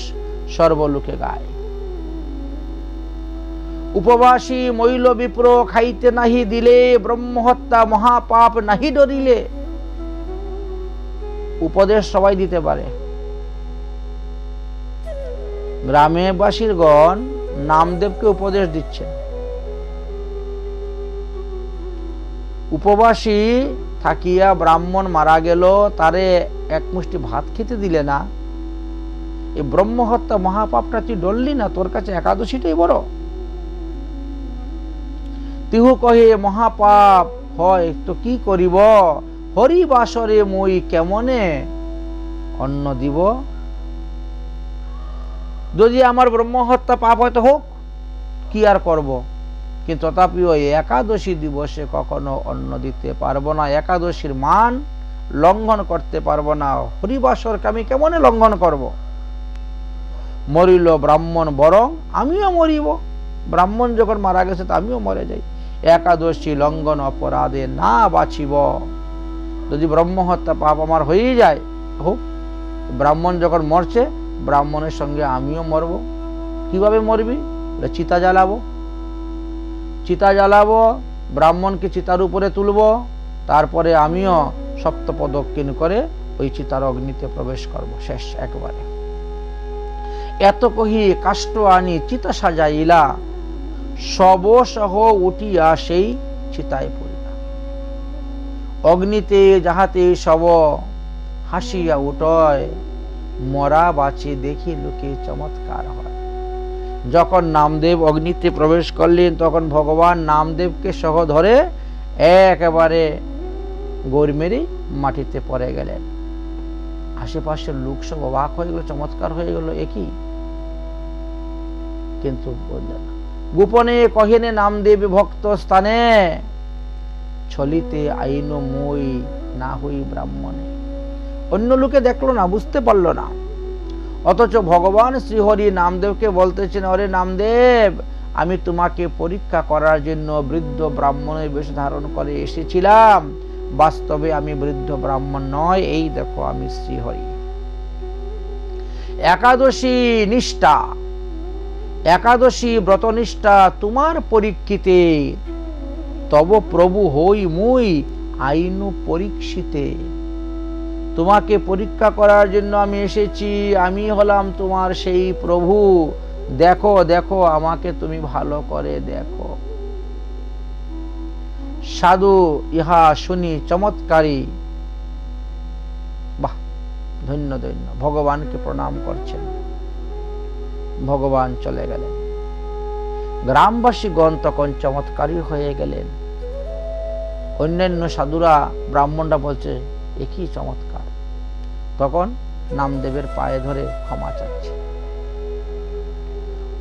সর্বলোকে গায়। উপবাসী মৈল বিপ্র, খাইতে নাহি দিলে, ব্রহ্মহত্যা মহাপাপ নাহি ডরিলে। উপদেশ সবাই দিতে পারে। গ্রামে বাসীরগণ নামদেবকে উপদেশ দিচ্ছেন, উপবাসী থাকিয়া ব্রাহ্মণ মারা গেল, তারে এক মুষ্টি ভাত খেতে দিলে না, এই ব্রহ্মহত্যা মহাপাপটা তুই ডরলি না, তোর কাছে একাদশীটাই বড়। তিহু কহে মহাপাপ হয় তো কি করিব, হরি বাসরে মই কেমনে অন্ন দিব। যদি আমার ব্রহ্মহত্যা পাপ হয়তো হোক, কি আর করব, কিন্তু তথাপিও একাদশী দিবসে কখনো অন্ন দিতে পারবো না, একাদশীর মান লঙ্ঘন করতে পারবো না। হরিবাসরকে আমি কেমনে লঙ্ঘন করব? মরিল ব্রাহ্মণ বরং আমিও মরিব। ব্রাহ্মণ যখন মারা গেছে তো আমিও মরে যাই। একাদশী লঙ্ঘন অপরাধে না বাঁচিব। যদি ব্রহ্ম হত্যা পাপ আমার হয়ে যায়, হোক, ব্রাহ্মণ যখন মরছে ব্রাহ্মণের সঙ্গে আমিও মরব। কিভাবে মরবি? চিতা জ্বালাবো, চিতা জ্বালাবো, ব্রাহ্মণকে চিতার উপরে তুলব, তারপরে আমিও সপ্তপ্রদক্ষিণ করে ওই চিতার অগ্নিতে প্রবেশ করব। শেষ একবারে। এত কহি কাষ্ঠ আনি চিতা সাজাইলা, শব সহ উঠিয়া সেই চিতায় পড়িলা। অগ্নিতে যাহাতে শব হাসিয়া উঠয়, মরা বাঁচে দেখি লোকে চমৎকার হয়। যখন নামদেব অগ্নিতে প্রবেশ করলেন তখন ভগবান নামদেবকে সহ ধরে একেবারে গৌর মেরে মাটিতে পড়ে গেলেন। আশেপাশের লোক সব অবাক হয়ে গেল, চমৎকার হয়ে গেল, একই। কিন্তু বললেন না। গোপনে কহিনে নামদেব ভক্ত স্থানে, ছলিতে আইন মই না হই ব্রাহ্মণে। অন্য লোকে দেখলো না, বুঝতে পারলো না। অথচ ভগবান শ্রীহরি নামদেবকে বলতেছেন, অরে নামদেব, আমি তোমাকে পরীক্ষা করার জন্য বৃদ্ধ ব্রাহ্মণের বেশ ধারণ করে এসেছিলাম। বাস্তবে আমি বৃদ্ধ ব্রাহ্মণ নয়, এই দেখো আমি শ্রীহরি। একাদশী নিষ্ঠা, একাদশী ব্রতনিষ্ঠা তোমার পরীক্ষিতে, তব প্রভু হই মুই আইনু পরীক্ষিতে। তোমাকে পরীক্ষা করার জন্য আমি এসেছি, আমি হলাম তোমার সেই প্রভু। দেখো দেখো, আমাকে তুমি ভালো করে দেখো। সাধু ইহা শুনি চমৎকারী। বাহ, ধন্য ধন্য। ভগবানকে প্রণাম করছেন। ভগবান চলে গেলেন। গ্রামবাসীগণ তখন চমৎকারী হয়ে গেলেন। অন্যান্য সাধুরা, ব্রাহ্মণরা বলছে, একই চমৎকার। তখন নামদেবের পায়ে ধরে ক্ষমা চাচ্ছে।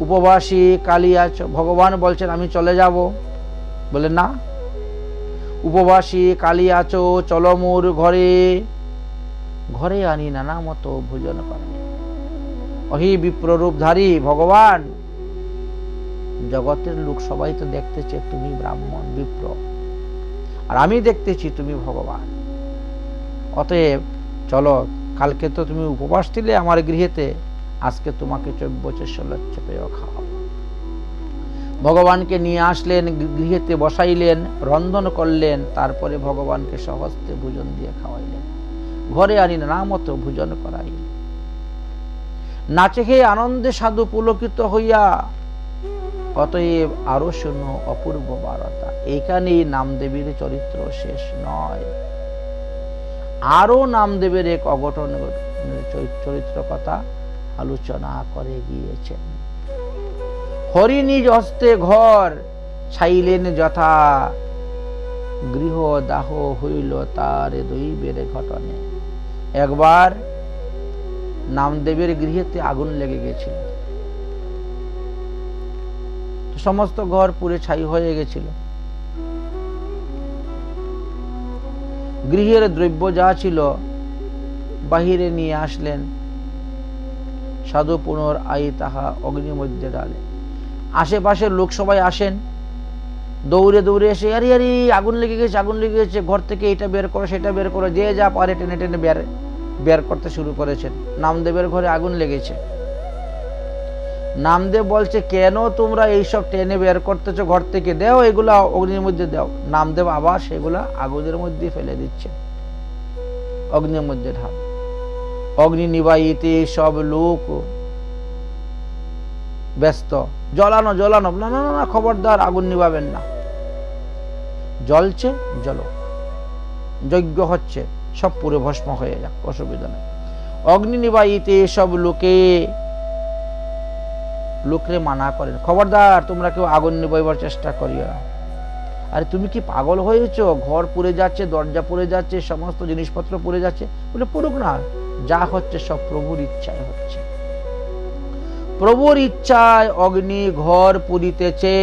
উপবাসী কালিয়া, ভগবান বলছেন আমি চলে যাব। বলে না, উপবাসী কালিয়াচ চলো মোর ঘরে, ঘরে আনি নানা মতো ভোজন করে। অহি বিপ্ররূপধারী ভগবান, জগতের লোক সবাই তো দেখতেছে তুমি ব্রাহ্মণ বিপ্র, আর আমি দেখতেছি তুমি ভগবান। অতএব চলো, কালকে তো তুমি উপবাস ছিলে আমার গৃহেতে, আজকে তোমাকে 24 লক্ষ পেয় খাওয়াবো। ভগবানকে নিয়ে আসলেন, গৃহেতে বসাইলেন, রন্ধন করলেন, তারপরে ভগবানকে সহস্তে ভোজন দিয়ে খাওয়াইলেন। ঘরে আনি নানা মতো ভোজন করাইলেন। নাচে খেয়ে আনন্দে সাধু পুলকিত হইয়া। অতএব আরো শুনো অপূর্ব বারতা। এইখানেই নামদেবের চরিত্র শেষ নয়, আরো নামদেবের এক অঘটন চরিত্র কথা আলোচনা করে গিয়েছেন। হরি নিজ হস্তে ঘর ছাইলেন যথা, গৃহ দাহ হইল তার দৈবের ঘটনে। একবার নামদেবের গৃহেতে আগুন লেগে গেছিল, সমস্ত ঘর পুড়ে ছাই হয়ে গেছিল। গৃহের দ্রব্য যা ছিল বাহিরে নিয়ে আসলেন। সাধু পুনরায় তাহা অগ্নির মধ্যে ডালে। আশেপাশের লোক সবাই আসেন, দৌড়ে দৌড়ে এসে, আরে আরে আগুন লেগে গেছে, আগুন লেগে গেছে, ঘর থেকে এটা বের করো সেটা বের করো, যে যা পারে টেনে টেনে বের করতে শুরু করেছেন। নামদেবের ঘরে আগুন লেগেছে। নামদেব বলছে, কেন তোমরা এইসব টেনে বের করতেছো ঘর থেকে, দেও এগুলা অগ্নির মধ্যে দাও। নামদেব আবার সেগুলা আগুনের মধ্যে ফেলে দিচ্ছে, অগ্নির মধ্যে ঢাল। অগ্নি নিবাইতে সব লোক ব্যস্ত, জ্বলানো জ্বলানো। না না না, খবরদার আগুন নিবাবেন না। জ্বলছে জ্বলো, যজ্ঞ হচ্ছে, সব পুরো ভস্ম হয়ে যাক, অসুবিধা নেই। অগ্নি নিবাইতে সব লোকরে মানা করেন, খবরদার তোমরা কেউ আগুন নিবাইবার চেষ্টা করিও না। আরে তুমি কি পাগল হয়েছ? ঘর পুড়ে যাচ্ছে, দরজা পুড়ে যাচ্ছে, সমস্ত জিনিসপত্র পুড়ে যাচ্ছে। বলে পুড়ুক না, যা হচ্ছে সব প্রভুর ইচ্ছায় হচ্ছে। প্রভুর ইচ্ছায় অগ্নি ঘর পুরিতেছে,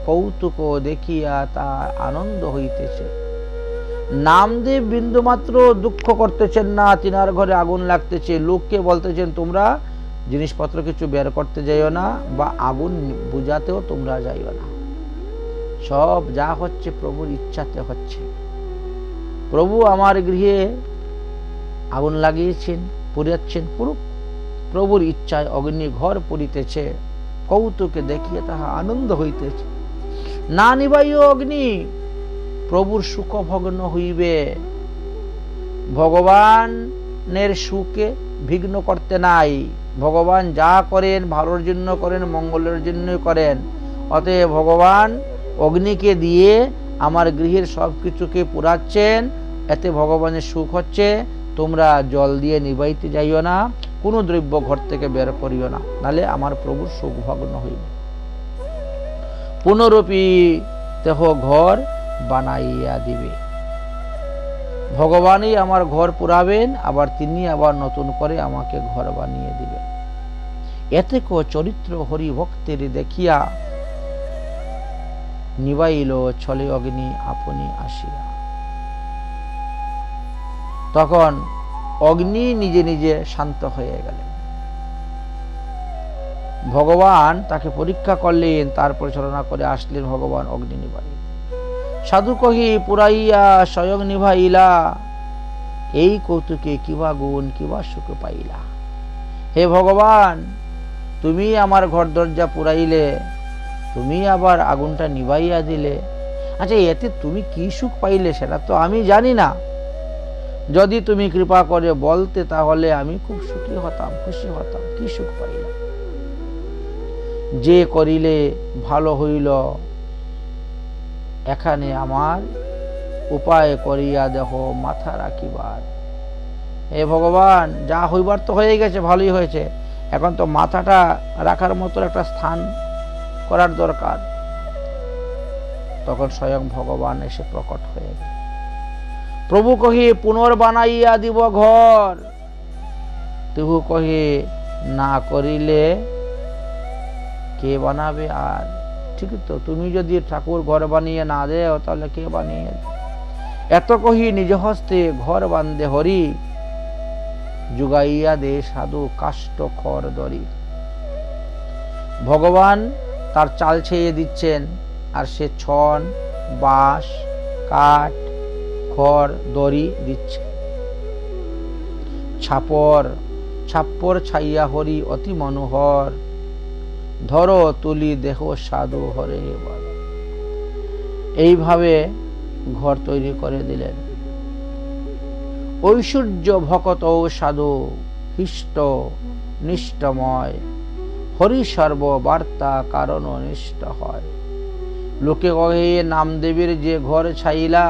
কৌতুক দেখিয়া তার আনন্দ হইতেছে। নামদেব বিন্দুমাত্র দুঃখ করতেছেন না, তিনার ঘরে আগুন লাগতেছে। লোককে বলতেছেন তোমরা জিনিসপত্র কিছু বের করতে যাইও না, বা আগুন বুঝাতেও তোমরা যাইও না। সব যা হচ্ছে প্রভুর ইচ্ছাতে হচ্ছে। প্রভু আমার গৃহে আগুন লাগিয়েছেন, পুড়াচ্ছেন, পুরুক। প্রভুর ইচ্ছায় অগ্নি ঘর পুরিতেছে, কৌতুকে দেখিয়ে তাহা আনন্দ হইতেছে। না নিবাইও অগ্নি, প্রভুর সুখ ভগ্ন হইবে। ভগবানের সুখে বিঘ্ন করতে নাই। ভগবান যা করেন ভালোর জন্য করেন, মঙ্গলের জন্য করেন। অতএব ভগবান অগ্নিকে দিয়ে আমার গৃহের সব কিছুকে পুরাচ্ছেন, এতে ভগবানের সুখ হচ্ছে। তোমরা জল দিয়ে নিবাইতে যাইও না, কোনো দ্রব্য ঘর থেকে বের করিও না, নালে আমার প্রভুর সুখ ভগ্ন হইবে। পুনরূপী দেহ ঘর বানাইয়া দিবে। ভগবানই আমার ঘর পুরাবেন, আবার তিনি আবার নতুন করে আমাকে ঘর বানিয়ে দিবেন। এতে কো চরিত্র হরি ভক্তের দেখিয়া, নিবাইল ছলে অগ্নি আপনি আসিয়া। তখন অগ্নি নিজে নিজে শান্ত হয়ে গেলেন। ভগবান তাকে পরীক্ষা করলেন, তার পরিচালনা করে আসলেন ভগবান অগ্নি নিবাই। সাধু কহি পুরাইয়া স্বয়ং নিভাইলা, এই কৌতুকে কিবা গুণ কিবা সুখ পাইলা। হে ভগবান, তুমি আমার ঘর দরজা পুরাইলে, তুমি আবার আগুনটা নিভাইয়া দিলে। আচ্ছা, এতে তুমি কি সুখ পাইলে সেটা তো আমি জানি না। যদি তুমি কৃপা করে বলতে, তাহলে আমি খুব সুখী হতাম, খুশি হতাম। কি সুখ পাইলাম? যে করিলে ভালো হইল, এখানে আমার উপায় করিয়া দেহ মাথা রাখিবার। হে ভগবান, যা হইবার তো হয়ে গেছে, ভালোই হয়েছে, এখন তো মাথাটা রাখার মতো একটা স্থান করার দরকার। তখন স্বয়ং ভগবান এসে প্রকট হয়ে গেল। প্রভু কহে পুনর্বানাইয়া দিব ঘর। তবু কহে না করিলে কে বানাবে? আর ঠিক তো, তুমি যদি ঠাকুর ঘর বানিয়ে না দেও, তাহলে কে বানিয়ে? এত কহি নিজ হস্তে ঘর বান্ধে হরি, যুগাইয়া দে সাধু কাষ্ঠ খড় দরি। ভগবান তার চাল ছেয়ে দিচ্ছেন, আর সে ছন, বাঁশ, কাঠ, খড়, দড়ি দিচ্ছে। ছাপ্পর ছাইয়া হরি অতি মনোহর, ধরো তুলি দেহ সাধু হরে বল। এইভাবে ঘর তৈরি করে দিলেন। ঐশ্বর্য ভকত সাধু হিষ্ট নিষ্ঠময়, হরি সর্ব বার্তা কারণ নিষ্ঠ হয়। লোকে কহে নামদেবের যে ঘর ছাইলা,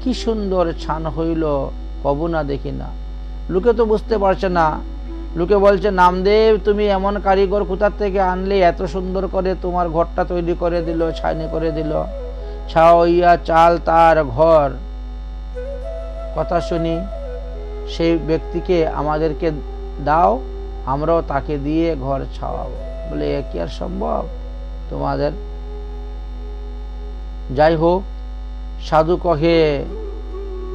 কি সুন্দর ছান হইল, কবু না দেখি না। লোকে তো বুঝতে পারছে না। লোকে বলছে, নামদেব তুমি এমন কারিগর কোথা থেকে আনলে, এত সুন্দর করে তোমার ঘরটা তৈরি করে দিল, ছাইনি করে দিল। ছাওয়া চাল তার ঘর। কথা শুনি, সেই ব্যক্তিকে আমাদেরকে দাও, আমরাও তাকে দিয়ে ঘর ছাওয়াবো। বলে এ কি আর সম্ভব তোমাদের? যাই হোক, সাধু কহে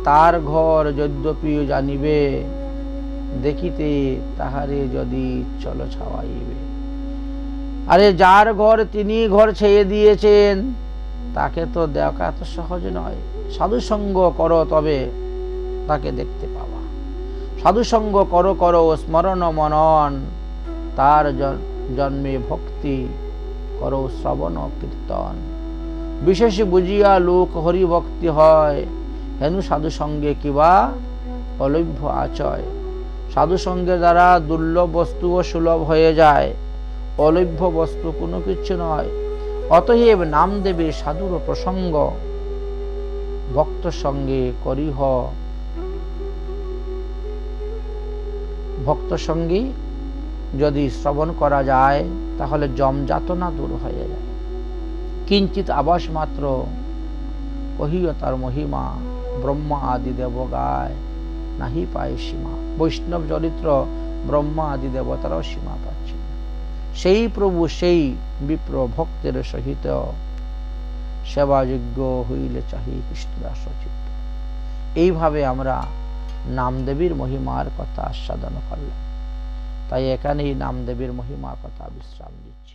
তার ঘর যদ্যপি জানিবে, দেখিতে তাহারে যদি চলো ছাওয়াইবে। আরে যার ঘর তিনি ঘর ছেয়ে দিয়েছেন, তাকে তো দেখা এত সহজ নয়। সাধু সঙ্গ করো, তবে তাকে দেখতে পাবা। সাধু সঙ্গ করো করো স্মরণ মনন, তার জন্মে ভক্তি করো শ্রবণ কীর্তন। বিশেষ বুঝিয়া লোক হরি ভক্তি হয়, হেনু সাধু সঙ্গে কিবা অলভ্য আচয়। সাধু সঙ্গের দ্বারা দুর্লভ বস্তুও সুলভ হয়ে যায়, অলভ্য বস্তু কোনো কিছু নয়। অতএব নাম দেবে সাধুর প্রসঙ্গ, ভক্ত সঙ্গে করিহ। ভক্ত সঙ্গী যদি শ্রবণ করা যায়, তাহলে জমযাতনা দূর হয়ে যায়। কিঞ্চিত আবাস মাত্র কহিও তার মহিমা, ব্রহ্মা আদি দেব গায় নাহি পায় সীমা। বৈষ্ণব চরিত্র ব্রহ্মা আদি দেবতারাও সীমা পাচ্ছে। সেই প্রভু সেই বিপ্র ভক্তের সহিত সেবাযোগ্য হইলে চাহি কৃষ্ণদাস চিত্ত। এইভাবে আমরা নামদেবীর মহিমার কথা আস্বাদন করলাম। তাই এখানেই নামদেবীর মহিমা কথা বিশ্রাম দিচ্ছি।